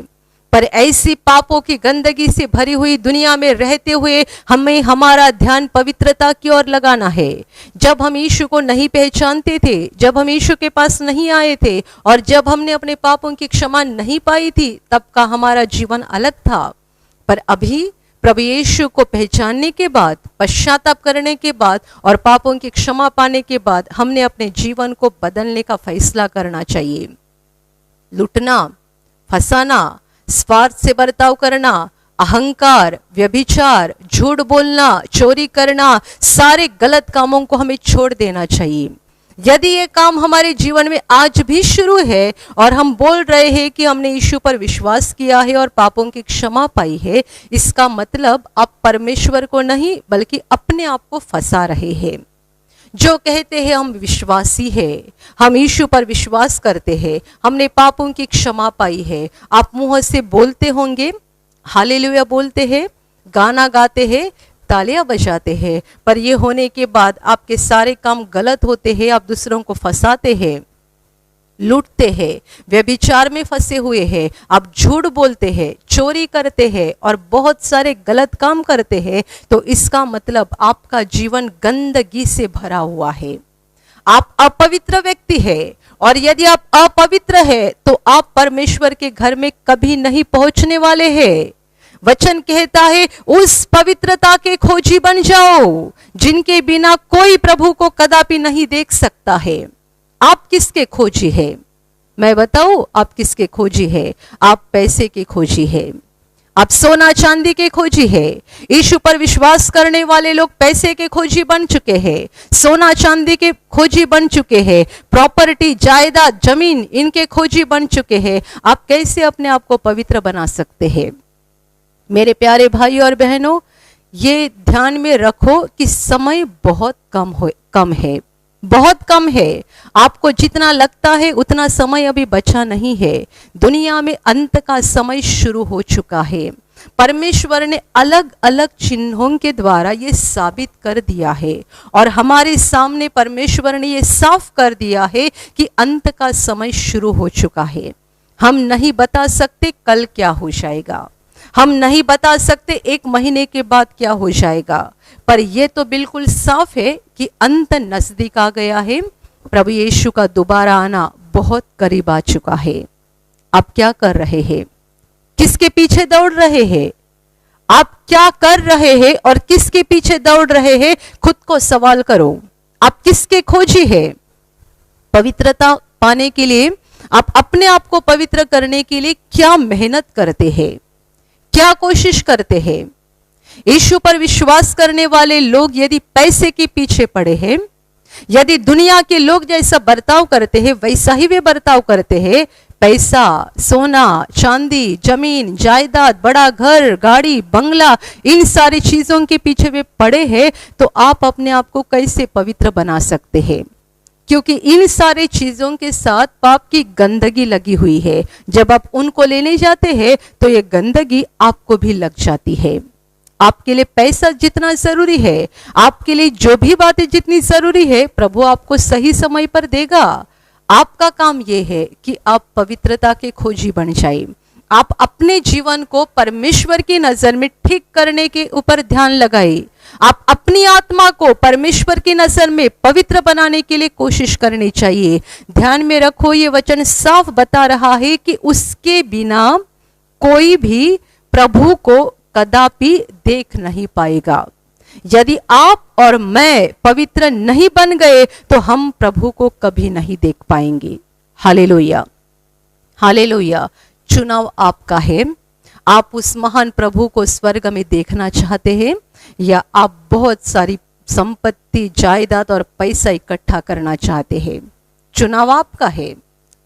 पर ऐसी पापों की गंदगी से भरी हुई दुनिया में रहते हुए हमें हमारा ध्यान पवित्रता की ओर लगाना है। जब हम यीशु को नहीं पहचानते थे, जब हम यीशु के पास नहीं आए थे और जब हमने अपने पापों की क्षमा नहीं पाई थी, तब का हमारा जीवन अलग था। पर अभी प्रभु यीशु को पहचानने के बाद, पश्चाताप करने के बाद और पापों की क्षमा पाने के बाद हमने अपने जीवन को बदलने का फैसला करना चाहिए। लूटना, फंसाना, स्वार्थ से बर्ताव करना, अहंकार, व्यभिचार, झूठ बोलना, चोरी करना, सारे गलत कामों को हमें छोड़ देना चाहिए। यदि ये काम हमारे जीवन में आज भी शुरू है और हम बोल रहे हैं कि हमने यीशु पर विश्वास किया है और पापों की क्षमा पाई है, इसका मतलब आप परमेश्वर को नहीं बल्कि अपने आप को फंसा रहे हैं। जो कहते हैं हम विश्वासी हैं, हम यीशु पर विश्वास करते हैं, हमने पापों की क्षमा पाई है, आप मुंह से बोलते होंगे, हालेलुया बोलते हैं, गाना गाते हैं, तालियां बजाते हैं, पर ये होने के बाद आपके सारे काम गलत होते हैं। आप दूसरों को फंसाते हैं, लूटते हैं, व्यभिचार में फंसे हुए हैं, आप झूठ बोलते हैं, चोरी करते हैं और बहुत सारे गलत काम करते हैं, तो इसका मतलब आपका जीवन गंदगी से भरा हुआ है। आप अपवित्र व्यक्ति है, और यदि आप अपवित्र है तो आप परमेश्वर के घर में कभी नहीं पहुंचने वाले हैं। वचन कहता है उस पवित्रता के खोजी बन जाओ जिनके बिना कोई प्रभु को कदापि नहीं देख सकता है। आप किसके खोजी है? मैं बताऊं आप किसके खोजी है? आप पैसे के खोजी है, आप सोना चांदी के खोजी है। यीशु पर विश्वास करने वाले लोग पैसे के खोजी बन चुके हैं, सोना चांदी के खोजी बन चुके हैं, प्रॉपर्टी, जायदाद, जमीन, इनके खोजी बन चुके हैं। आप कैसे अपने आप को पवित्र बना सकते हैं? मेरे प्यारे भाई और बहनों, ये ध्यान में रखो कि समय बहुत कम है, बहुत कम है। आपको जितना लगता है उतना समय अभी बचा नहीं है। दुनिया में अंत का समय शुरू हो चुका है। परमेश्वर ने अलग अलग चिन्हों के द्वारा ये साबित कर दिया है और हमारे सामने परमेश्वर ने ये साफ कर दिया है कि अंत का समय शुरू हो चुका है। हम नहीं बता सकते कल क्या हो जाएगा, हम नहीं बता सकते एक महीने के बाद क्या हो जाएगा, पर यह तो बिल्कुल साफ है कि अंत नजदीक आ गया है। प्रभु यीशु का दोबारा आना बहुत करीब आ चुका है। आप क्या कर रहे हैं? किसके पीछे दौड़ रहे हैं? आप क्या कर रहे हैं और किसके पीछे दौड़ रहे हैं? खुद को सवाल करो। आप किसके खोजी है? पवित्रता पाने के लिए, आप अपने आप को पवित्र करने के लिए क्या मेहनत करते हैं, क्या कोशिश करते हैं? यीशु पर विश्वास करने वाले लोग यदि पैसे के पीछे पड़े हैं, यदि दुनिया के लोग जैसा बर्ताव करते हैं वैसा ही वे बर्ताव करते हैं, पैसा, सोना, चांदी, जमीन, जायदाद, बड़ा घर, गाड़ी, बंगला, इन सारी चीजों के पीछे वे पड़े हैं, तो आप अपने आप को कैसे पवित्र बना सकते हैं? क्योंकि इन सारे चीजों के साथ पाप की गंदगी लगी हुई है। जब आप उनको लेने जाते हैं तो ये गंदगी आपको भी लग जाती है। आपके लिए पैसा जितना जरूरी है, आपके लिए जो भी बातें जितनी जरूरी है, प्रभु आपको सही समय पर देगा। आपका काम यह है कि आप पवित्रता के खोजी बन जाए। आप अपने जीवन को परमेश्वर की नजर में ठीक करने के ऊपर ध्यान लगाए। आप अपनी आत्मा को परमेश्वर की नजर में पवित्र बनाने के लिए कोशिश करनी चाहिए। ध्यान में रखो, ये वचन साफ बता रहा है कि उसके बिना कोई भी प्रभु को कदापि देख नहीं पाएगा। यदि आप और मैं पवित्र नहीं बन गए तो हम प्रभु को कभी नहीं देख पाएंगे। Hallelujah, hallelujah. चुनाव आपका है। आप उस महान प्रभु को स्वर्ग में देखना चाहते हैं या आप बहुत सारी संपत्ति, जायदाद और पैसा इकट्ठा करना चाहते हैं? चुनाव आपका है।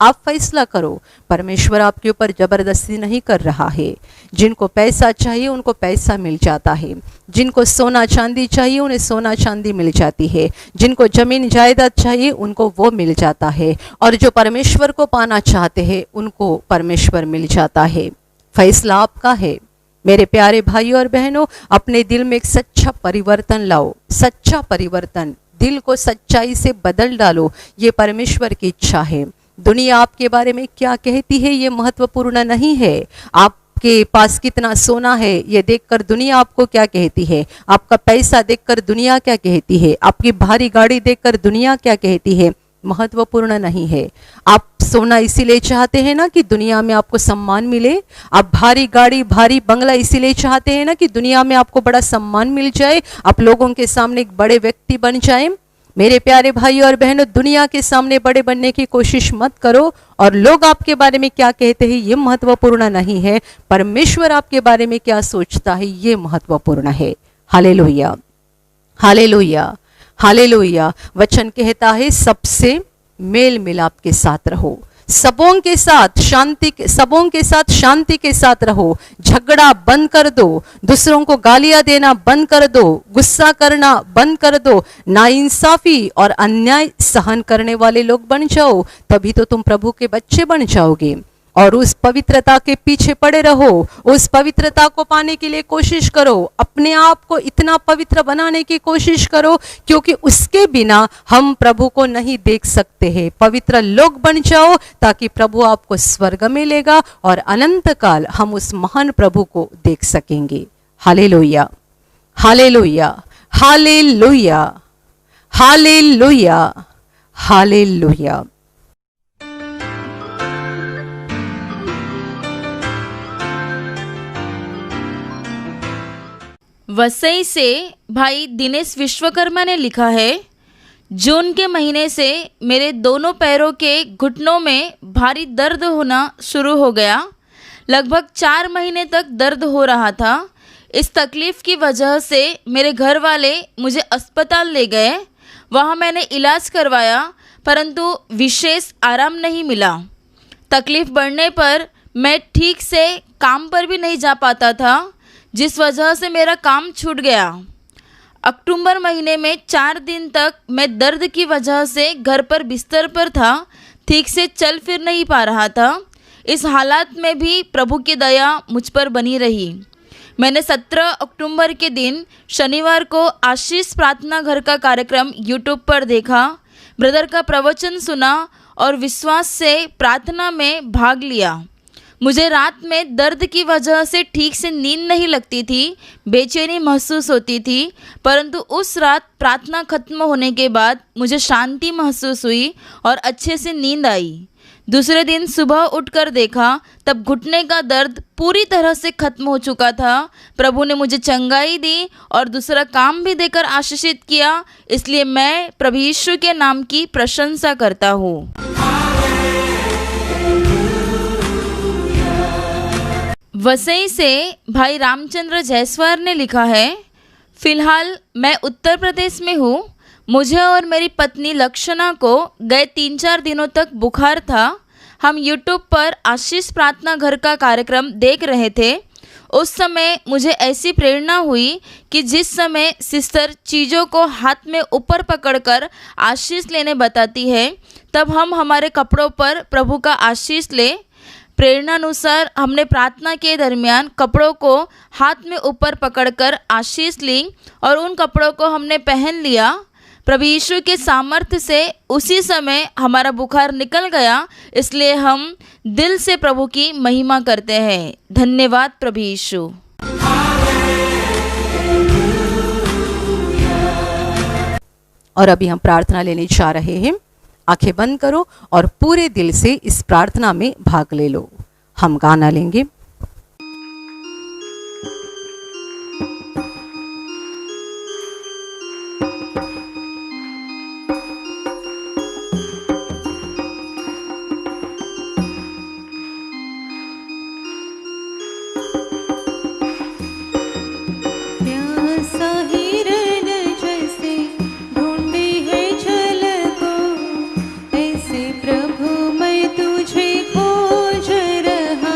आप फैसला करो। परमेश्वर आपके ऊपर जबरदस्ती नहीं कर रहा है। जिनको पैसा चाहिए उनको पैसा मिल जाता है, जिनको सोना चांदी चाहिए उन्हें सोना चांदी मिल जाती है, जिनको जमीन जायदाद चाहिए उनको वो मिल जाता है, और जो परमेश्वर को पाना चाहते हैं उनको परमेश्वर मिल जाता है। फैसला आपका है। मेरे प्यारे भाइयों और बहनों, अपने दिल में एक सच्चा परिवर्तन लाओ। सच्चा परिवर्तन, दिल को सच्चाई से बदल डालो। ये परमेश्वर की इच्छा है। दुनिया आपके बारे में क्या कहती है ये महत्वपूर्ण नहीं है। आपके पास कितना सोना है ये देखकर दुनिया आपको क्या कहती है, आपका पैसा देखकर दुनिया क्या कहती है, आपकी भारी गाड़ी देखकर दुनिया क्या कहती है, महत्वपूर्ण नहीं है। आप सोना इसीलिए चाहते हैं ना कि दुनिया में आपको सम्मान मिले। आप भारी गाड़ी, भारी बंगला इसीलिए चाहते हैं ना कि दुनिया में आपको बड़ा सम्मान मिल जाए, आप लोगों के सामने एक बड़े व्यक्ति बन जाएं। मेरे प्यारे भाइयों और बहनों, दुनिया के सामने बड़े बनने की कोशिश मत करो, और लोग आपके बारे में क्या कहते हैं ये महत्वपूर्ण नहीं है। परमेश्वर आपके बारे में क्या सोचता है ये महत्वपूर्ण है। Hallelujah, hallelujah, hallelujah. वचन कहता है सबसे मेल मिलाप के साथ रहो, सबों के साथ शांति के साथ रहो। झगड़ा बंद कर दो, दूसरों को गालियां देना बंद कर दो, गुस्सा करना बंद कर दो, नाइंसाफी और अन्याय सहन करने वाले लोग बन जाओ। तभी तो तुम प्रभु के बच्चे बन जाओगे। और उस पवित्रता के पीछे पड़े रहो, उस पवित्रता को पाने के लिए कोशिश करो। अपने आप को इतना पवित्र बनाने की कोशिश करो, क्योंकि उसके बिना हम प्रभु को नहीं देख सकते हैं। पवित्र लोग बन जाओ ताकि प्रभु आपको स्वर्ग में लेगा और अनंत काल हम उस महान प्रभु को देख सकेंगे। Hallelujah, hallelujah, hallelujah, hallelujah, hallelujah. Vasai से भाई दिनेश विश्वकर्मा ने लिखा है, जून के महीने से मेरे दोनों पैरों के घुटनों में भारी दर्द होना शुरू हो गया। लगभग 4 महीने तक दर्द हो रहा था। इस तकलीफ़ की वजह से मेरे घर वाले मुझे अस्पताल ले गए। वहाँ मैंने इलाज करवाया, परंतु विशेष आराम नहीं मिला। तकलीफ़ बढ़ने पर मैं ठीक से काम पर भी नहीं जा पाता था, जिस वजह से मेरा काम छूट गया। अक्टूबर महीने में 4 दिन तक मैं दर्द की वजह से घर पर बिस्तर पर था, ठीक से चल फिर नहीं पा रहा था। इस हालात में भी प्रभु की दया मुझ पर बनी रही। मैंने 17 अक्टूबर के दिन शनिवार को आशीष प्रार्थना घर का कार्यक्रम यूट्यूब पर देखा, ब्रदर का प्रवचन सुना और विश्वास से प्रार्थना में भाग लिया। मुझे रात में दर्द की वजह से ठीक से नींद नहीं लगती थी, बेचैनी महसूस होती थी, परंतु उस रात प्रार्थना खत्म होने के बाद मुझे शांति महसूस हुई और अच्छे से नींद आई। दूसरे दिन सुबह उठकर देखा तब घुटने का दर्द पूरी तरह से खत्म हो चुका था। प्रभु ने मुझे चंगाई दी और दूसरा काम भी देकर आशीषित किया, इसलिए मैं प्रभु यीशु के नाम की प्रशंसा करता हूँ। वसई से भाई रामचंद्र जायसवाल ने लिखा है, फिलहाल मैं उत्तर प्रदेश में हूँ। मुझे और मेरी पत्नी लक्षणा को गए 3-4 दिनों तक बुखार था। हम यूट्यूब पर आशीष प्रार्थना घर का कार्यक्रम देख रहे थे। उस समय मुझे ऐसी प्रेरणा हुई कि जिस समय सिस्टर चीज़ों को हाथ में ऊपर पकड़कर आशीष लेने बताती है, तब हम हमारे कपड़ों पर प्रभु का आशीष ले। प्रेरणानुसार हमने प्रार्थना के दरमियान कपड़ों को हाथ में ऊपर पकड़कर आशीष ली और उन कपड़ों को हमने पहन लिया। प्रभु यीशु के सामर्थ्य से उसी समय हमारा बुखार निकल गया, इसलिए हम दिल से प्रभु की महिमा करते हैं। धन्यवाद प्रभु यीशु। और अभी हम प्रार्थना लेने जा रहे हैं। आंखें बंद करो और पूरे दिल से इस प्रार्थना में भाग ले लो। हम गाना लेंगे। प्रभु मैं तुझे खोज रहा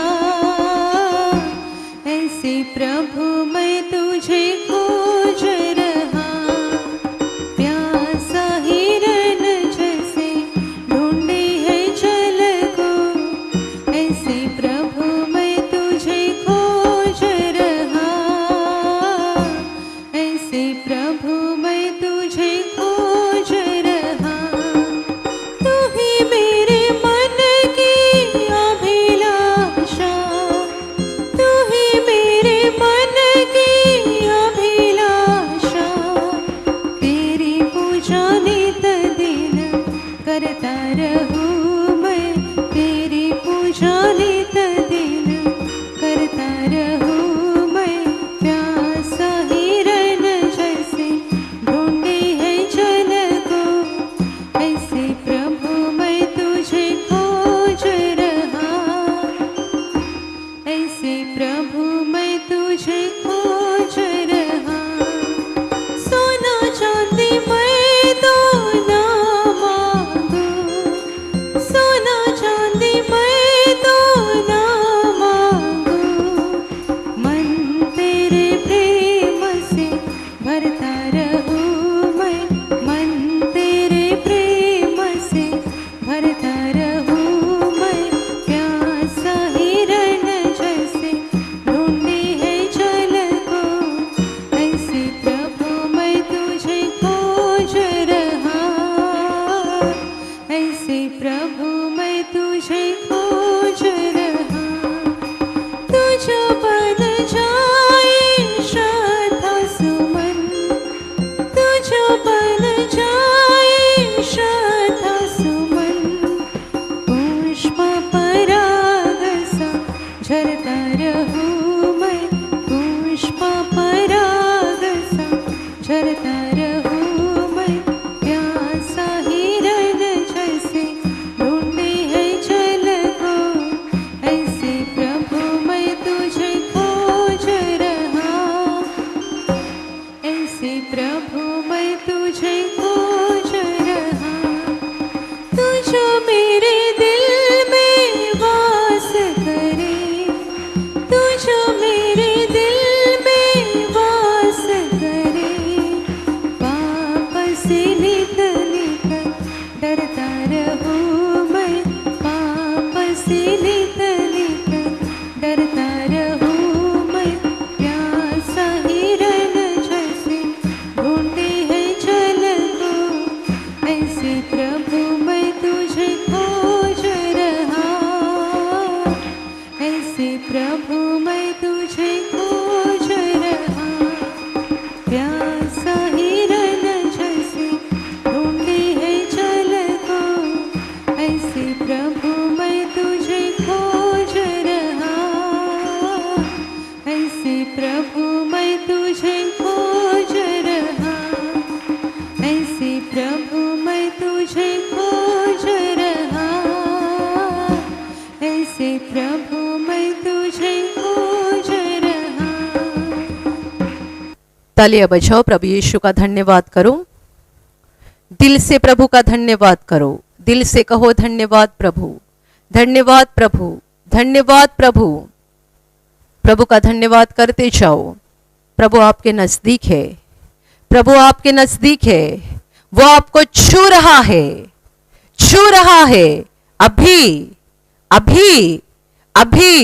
तालियां बजाओ, प्रभु यीशु का धन्यवाद करो, दिल से प्रभु का धन्यवाद करो, दिल से कहो धन्यवाद प्रभु, धन्यवाद प्रभु, धन्यवाद प्रभु। प्रभु का धन्यवाद करते जाओ। प्रभु आपके नजदीक है, प्रभु आपके नजदीक है, वो आपको छू रहा है, छू रहा है। अभी अभी अभी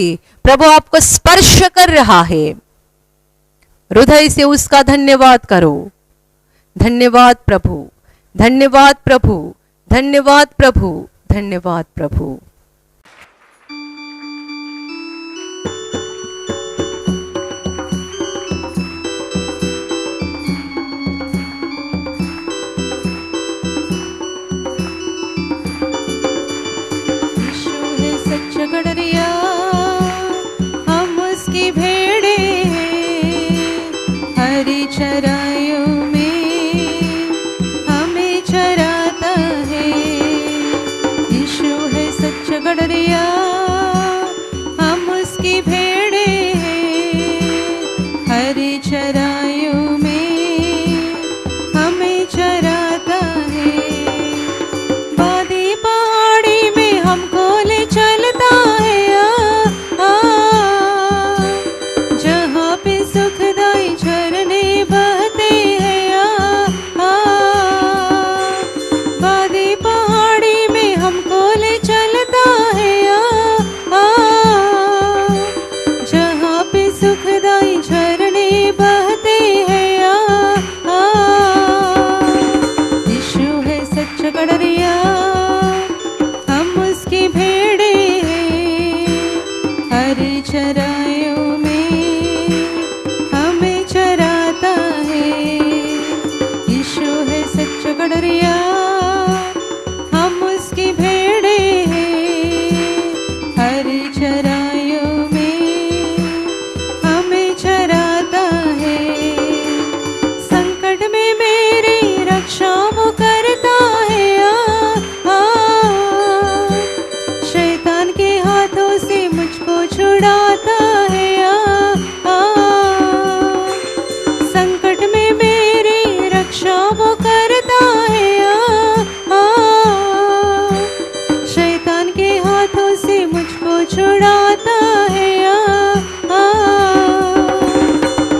प्रभु आपको स्पर्श कर रहा है। हृदय से उसका धन्यवाद करो। धन्यवाद प्रभु, धन्यवाद प्रभु, धन्यवाद प्रभु, धन्यवाद प्रभु। यीशु है सच्चा गडरिया, हम उसकी भेड़े हैं, हरी चराइयों में हमें चराता है। यीशु है सच्चा गडरिया, हम उसकी भेड़े हैं, हरी चराइयों में हमें चराता है। वादी पहाड़ी में हमको ले चलता है, जहाँ पे सुखदाई झरने बहते हैं। वादी पहाड़ी में हमको ले चलता है, जहाँ पे सुखदाई झरने बहते हैं। यीशु है सच्चा गडरिया, हम उसकी भेड़े हैं, हरी चराइयों में हमें चराता है। यीशु है सच्चा गडरिया, हम उसकी भेड़े हैं, हरी चराइयों में हमें चराता है। संकट में मेरी रक्षा वो करता है, शैतान के हाथों से मुझको छुड़ाता है। संकट में मेरी रक्षा वो करता है, शैतान के हाथों से मुझको छुड़ाता है।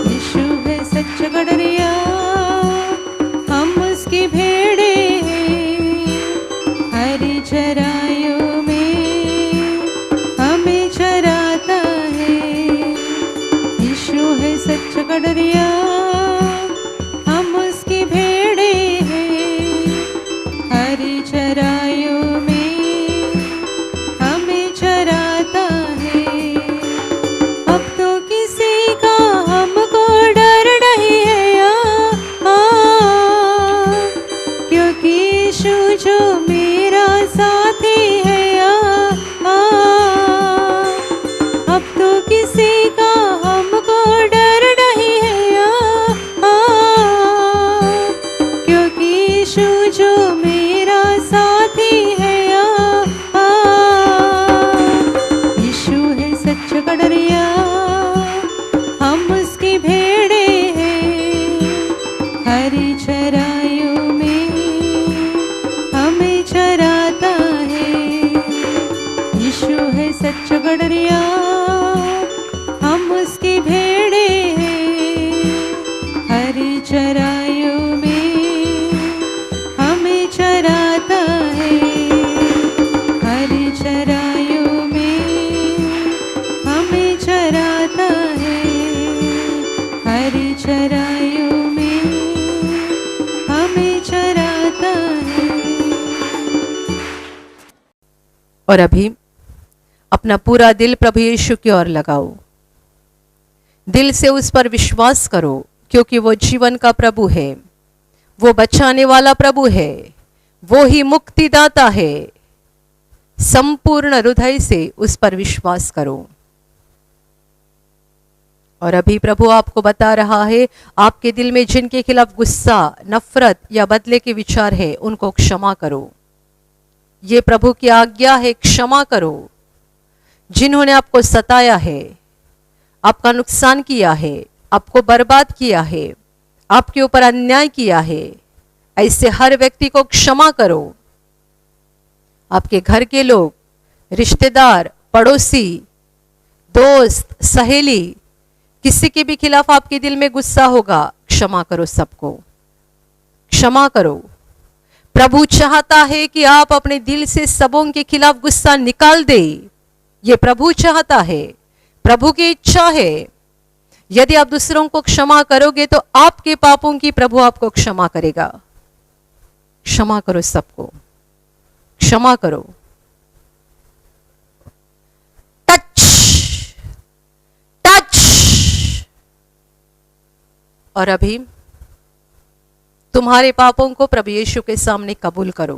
यीशु है सच्चा गडरिया, हम उसकी भेड़े हैं, हरी चराइयों में हमें चराता है। यीशु है सच्चा गडरिया, हम उसकी भेड़े हैं, हरी चराइयों में हमें चराता है। अब तो किसी का हमको डर नहीं है, क्योंकि यीशु जो मेरा साथी है। अब तो किसी का हमको डर नहीं है, क्योंकि यीशु जो मेरा साथी है। यीशु है सच्चा गडरिया, हम उसकी भेड़े हैं, हरी चराइयों में हमें चराता है। यीशु है सच्चा गडरिया, हम उसकी भेड़े हैं, हरी चराइयों में हमें चराता है। हरी चराइयों में हमें चराता है, हरी चराइयों में हमें चराता है। और अभी अपना पूरा दिल प्रभु यीशु की ओर लगाओ। दिल से उस पर विश्वास करो, क्योंकि वो जीवन का प्रभु है, वो बचाने वाला प्रभु है, वो ही मुक्तिदाता है। संपूर्ण हृदय से उस पर विश्वास करो। और अभी प्रभु आपको बता रहा है, आपके दिल में जिनके खिलाफ गुस्सा, नफरत या बदले के विचार है, उनको क्षमा करो। ये प्रभु की आज्ञा है, क्षमा करो। जिन्होंने आपको सताया है, आपका नुकसान किया है, आपको बर्बाद किया है, आपके ऊपर अन्याय किया है, ऐसे हर व्यक्ति को क्षमा करो। आपके घर के लोग, रिश्तेदार, पड़ोसी, दोस्त, सहेली, किसी के भी खिलाफ आपके दिल में गुस्सा होगा, क्षमा करो, सबको क्षमा करो। प्रभु चाहता है कि आप अपने दिल से सबों के खिलाफ गुस्सा निकाल दे। ये प्रभु चाहता है, प्रभु की इच्छा है। यदि आप दूसरों को क्षमा करोगे तो आपके पापों की प्रभु आपको क्षमा करेगा। क्षमा करो, सबको क्षमा करो। Touch touch. और अभी तुम्हारे पापों को प्रभु यीशु के सामने कबूल करो।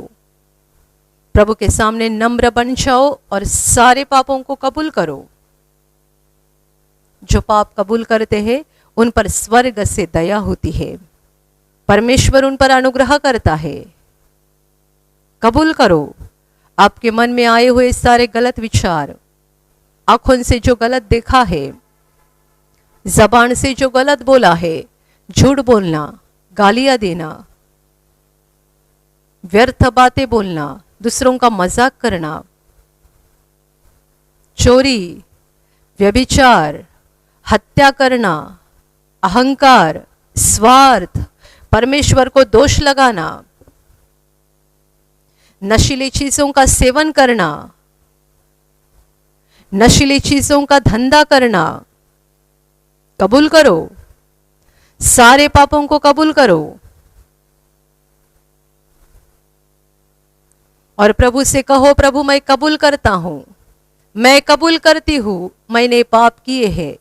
प्रभु के सामने नम्र बन जाओ और सारे पापों को कबूल करो। जो पाप कबूल करते हैं उन पर स्वर्ग से दया होती है, परमेश्वर उन पर अनुग्रह करता है। कबूल करो। आपके मन में आए हुए सारे गलत विचार, आंखों से जो गलत देखा है, जबान से जो गलत बोला है, झूठ बोलना, गालियां देना, व्यर्थ बातें बोलना, दूसरों का मजाक करना, चोरी, व्यभिचार, हत्या करना, अहंकार, स्वार्थ, परमेश्वर को दोष लगाना, नशीली चीजों का सेवन करना, नशीली चीजों का धंधा करना, कबूल करो। सारे पापों को कबूल करो और प्रभु से कहो, प्रभु मैं कबूल करता हूं, मैं कबूल करती हूं, मैंने पाप किए हैं,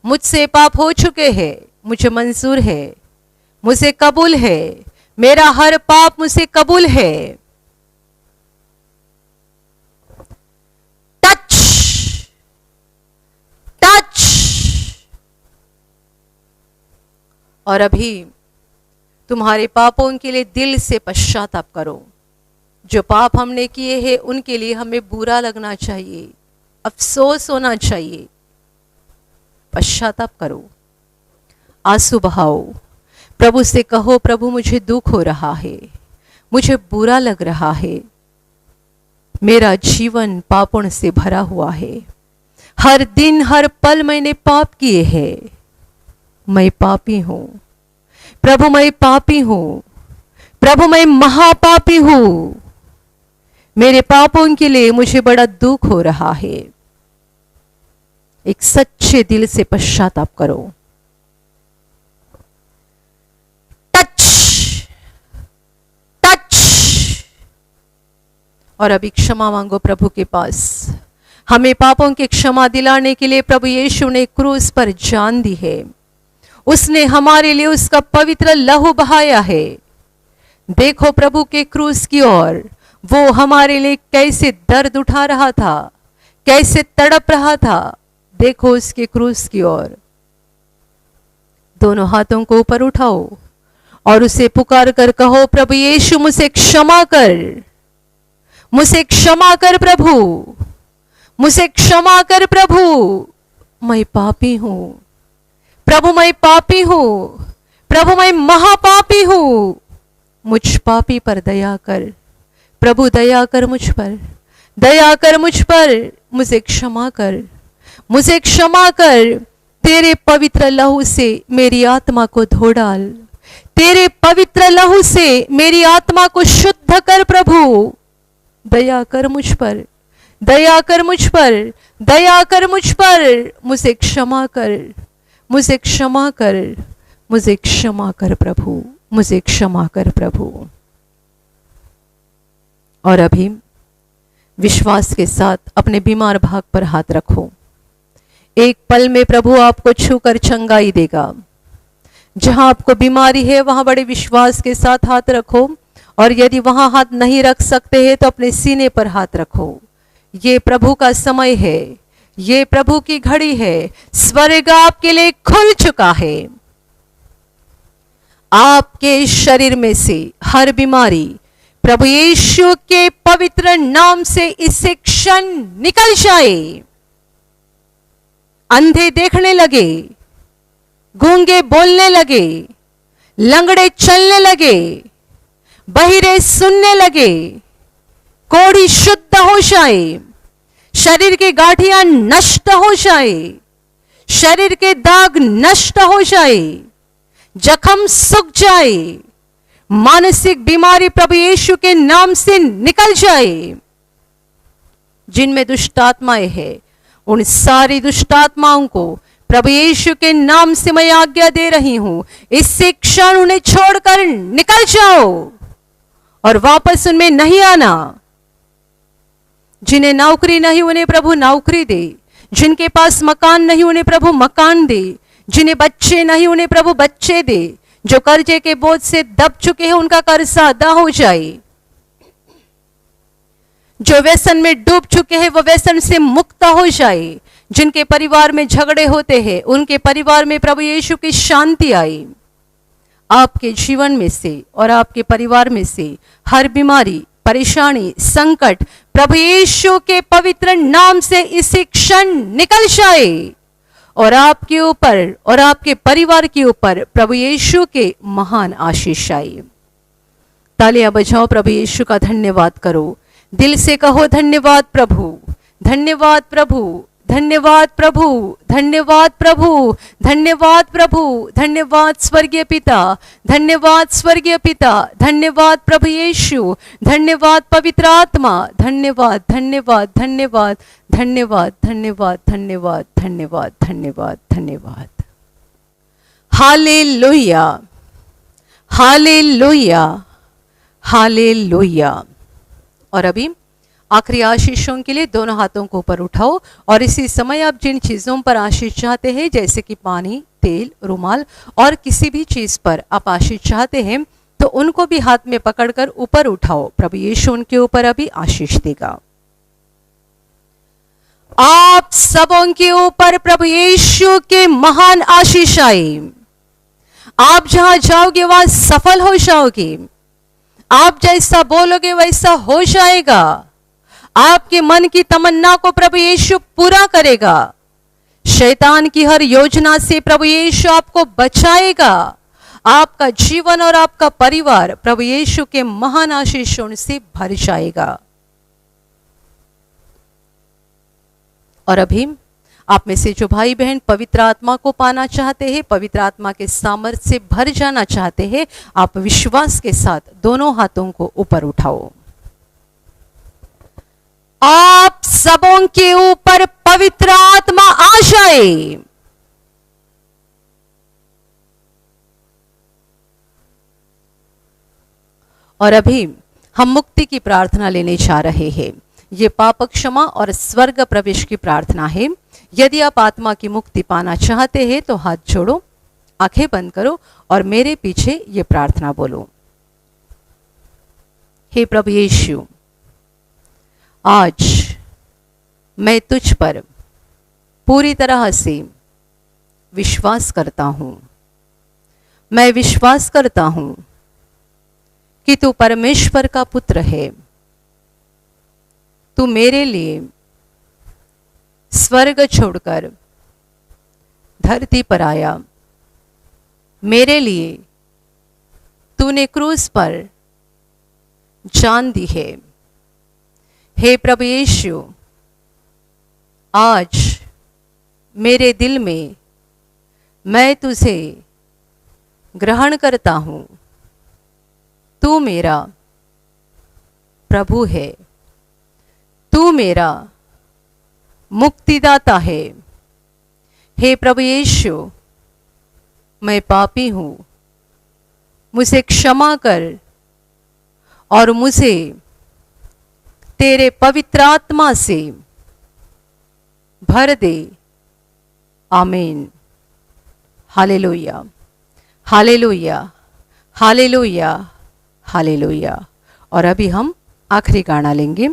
मुझसे पाप हो चुके हैं, मुझे मंजूर है, मुझे कबूल है, मेरा हर पाप मुझे कबूल है। Touch touch. और अभी तुम्हारे पापों के लिए दिल से पश्चाताप करो। जो पाप हमने किए हैं उनके लिए हमें बुरा लगना चाहिए, अफसोस होना चाहिए। पश्चाताप करो, आंसू बहाओ, प्रभु से कहो, प्रभु मुझे दुख हो रहा है, मुझे बुरा लग रहा है, मेरा जीवन पापों से भरा हुआ है, हर दिन हर पल मैंने पाप किए हैं, मैं पापी हूं प्रभु, मैं पापी हूं प्रभु, मैं महापापी हूं, मेरे पापों के लिए मुझे बड़ा दुख हो रहा है। एक सच्चे दिल से पश्चाताप करो। Touch touch. और अभी क्षमा मांगो प्रभु के पास। हमें पापों की क्षमा दिलाने के लिए प्रभु यीशु ने क्रूस पर जान दी है। उसने हमारे लिए उसका पवित्र लहू बहाया है। देखो प्रभु के क्रूस की ओर, वो हमारे लिए कैसे दर्द उठा रहा था, कैसे तड़प रहा था। देखो उसके क्रूस की ओर। दोनों हाथों को ऊपर उठाओ और उसे पुकार कर कहो, प्रभु यीशु मुझे क्षमा कर, मुझे क्षमा कर प्रभु, मुझे क्षमा कर प्रभु, मैं पापी हूं प्रभु, मैं पापी हूं प्रभु, मैं महापापी हूं, मुझ पापी पर दया कर प्रभु, दया कर मुझ पर, दया कर मुझ पर, मुझे क्षमा कर, मुझे क्षमा कर। तेरे पवित्र लहू से मेरी आत्मा को धो डाल, तेरे पवित्र लहू से मेरी आत्मा को शुद्ध कर प्रभु, दया कर मुझ पर, दया कर मुझ पर, दया कर मुझ पर, मुझे क्षमा कर, मुझे क्षमा कर, मुझे क्षमा कर प्रभु, मुझे क्षमा कर प्रभु। और अभी विश्वास के साथ अपने बीमार भाग पर हाथ रखो। एक पल में प्रभु आपको छूकर चंगाई देगा। जहां आपको बीमारी है वहां बड़े विश्वास के साथ हाथ रखो, और यदि वहां हाथ नहीं रख सकते हैं तो अपने सीने पर हाथ रखो। ये प्रभु का समय है, ये प्रभु की घड़ी है। स्वर्ग आपके लिए खुल चुका है। आपके शरीर में से हर बीमारी प्रभु यीशु के पवित्र नाम से इस क्षण निकल जाए। अंधे देखने लगे, गूंगे बोलने लगे, लंगड़े चलने लगे, बहिरे सुनने लगे, कोढ़ी शुद्ध हो जाए, शरीर की गांठियां नष्ट हो जाए, शरीर के दाग नष्ट हो जाए, जख्म सूख जाए, मानसिक बीमारी प्रभु यीशु के नाम से निकल जाए। जिनमें दुष्ट आत्माएं हैं, उन सारी दुष्ट आत्माओं को प्रभु यीशु के नाम से मैं आज्ञा दे रही हूं, इसी क्षण उन्हें छोड़कर निकल जाओ और वापस उनमें नहीं आना। जिन्हें नौकरी नहीं उन्हें प्रभु नौकरी दे, जिनके पास मकान नहीं उन्हें प्रभु मकान दे, जिन्हें बच्चे नहीं उन्हें प्रभु बच्चे दे, जो कर्जे के बोझ से दब चुके हैं उनका कर्जा अदा हो जाए, जो व्यसन में डूब चुके हैं वो व्यसन से मुक्त हो जाए, जिनके परिवार में झगड़े होते हैं उनके परिवार में प्रभु यीशु की शांति आए। आपके जीवन में से और आपके परिवार में से हर बीमारी, परेशानी, संकट प्रभु यीशु के पवित्र नाम से इसी क्षण निकल जाए और आपके ऊपर और आपके परिवार के ऊपर प्रभु यीशु के महान आशीष आए। तालियां बजाओ, प्रभु यीशु का धन्यवाद करो, दिल से कहो धन्यवाद प्रभु, धन्यवाद प्रभु, धन्यवाद प्रभु, धन्यवाद प्रभु, धन्यवाद प्रभु, धन्यवाद स्वर्गीय पिता, धन्यवाद स्वर्गीय पिता, धन्यवाद प्रभु यीशु, धन्यवाद पवित्र आत्मा, धन्यवाद धन्यवाद धन्यवाद धन्यवाद धन्यवाद धन्यवाद धन्यवाद धन्यवाद धन्यवाद। Hallelujah, hallelujah, hallelujah. और अभी आखिरी आशीषों के लिए दोनों हाथों को ऊपर उठाओ और इसी समय आप जिन चीज़ों पर आशीष चाहते हैं, जैसे कि पानी, तेल, रुमाल और किसी भी चीज़ पर आप आशीष चाहते हैं, तो उनको भी हाथ में पकड़कर ऊपर उठाओ। प्रभु यीशु उनके ऊपर अभी आशीष देगा। आप सबों के ऊपर प्रभु यीशु के महान आशीष आए। आप जहां जाओगे वहां सफल हो जाओगे। आप जैसा बोलोगे वैसा हो जाएगा। आपके मन की तमन्ना को प्रभु यीशु पूरा करेगा। शैतान की हर योजना से प्रभु यीशु आपको बचाएगा। आपका जीवन और आपका परिवार प्रभु यीशु के महान आशीषों से भर जाएगा। और अभी आप में से जो भाई बहन पवित्र आत्मा को पाना चाहते हैं, पवित्र आत्मा के सामर्थ्य से भर जाना चाहते हैं, आप विश्वास के साथ दोनों हाथों को ऊपर उठाओ। आप सबों के ऊपर पवित्र आत्मा आ जाए। और अभी हम मुक्ति की प्रार्थना लेने जा रहे हैं। ये पाप क्षमा और स्वर्ग प्रवेश की प्रार्थना है। यदि आप आत्मा की मुक्ति पाना चाहते हैं तो हाथ जोड़ो, आंखें बंद करो और मेरे पीछे ये प्रार्थना बोलो। हे प्रभु यीशु, आज मैं तुझ पर पूरी तरह से विश्वास करता हूं। मैं विश्वास करता हूं कि तू परमेश्वर का पुत्र है। तू मेरे लिए स्वर्ग छोड़कर धरती पर आया। मेरे लिए तूने क्रूस पर जान दी है। हे प्रभु यीशु, आज मेरे दिल में मैं तुझे ग्रहण करता हूं। तू मेरा प्रभु है। तू मेरा मुक्तिदाता है। हे प्रभु यीशु, मैं पापी हूं, मुझे क्षमा कर और मुझे तेरे पवित्र आत्मा से भर दे। आमीन। Hallelujah, hallelujah, hallelujah, hallelujah. और अभी हम आखिरी गाना लेंगे।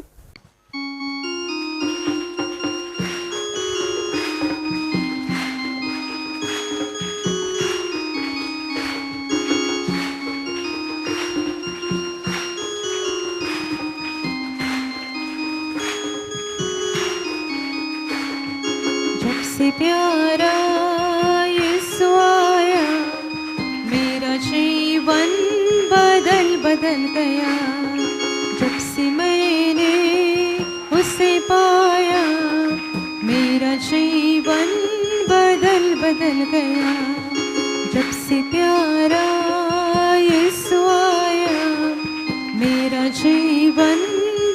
जब से प्यारा यीशु आया, मेरा जीवन बदल बदल गया जब से मैंने उसे पाया। मेरा जीवन बदल बदल गया जब से प्यारा यीशु आया। मेरा जीवन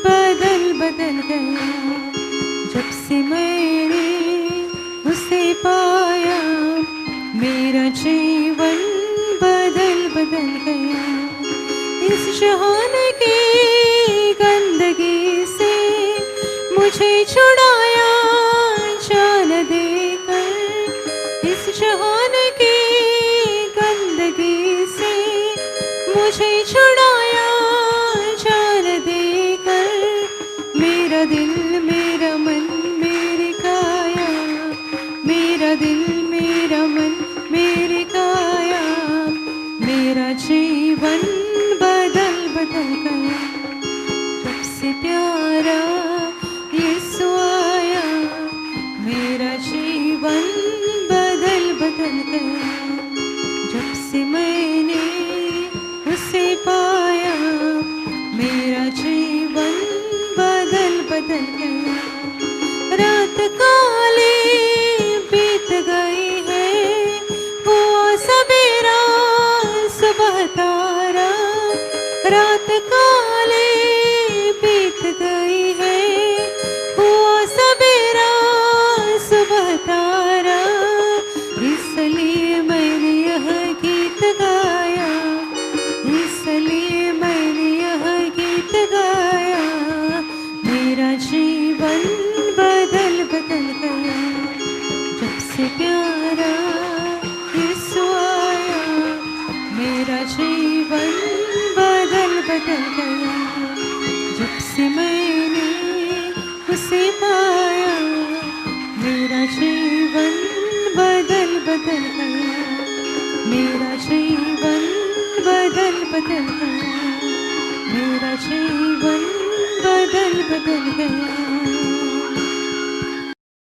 बदल बदल गया जब से मैंने उसे पाया। मेरा जीवन बदल बदल गया। इस जहान की गंदगी से मुझे छुड़ाया जान देकर। इस जहान की गंदगी से मुझे छुड़ाया जान देकर। मेरा दिल मेरा मन मेरी काया, मेरा दिल मेरा मन मेरी काया। मेरा जीवन बदल बदल गया जब से प्यारा यीशु आया। मेरा जीवन बदल बदल गया जब से मैंने उसे पाया। मेरा जीवन बदल बदल गया। रात काली बीत गई है, हुआ सवेरा सुबह तारा। रात काली बीत गई है, हुआ सवेरा सुबह तारा। इसलिए मैंने यह गीत गाया, इसलिए मैंने यह गीत गाया। मेरा जीवन बदल बदल गया जब से प्यारा यीशु आया। मेरा जीवन बदल बदल गया जब से मैंने उसे पाया। मेरा जीवन बदल बदल गया, मेरा जीवन बदल बदल गया, मेरा जीवन बदल बदल गया।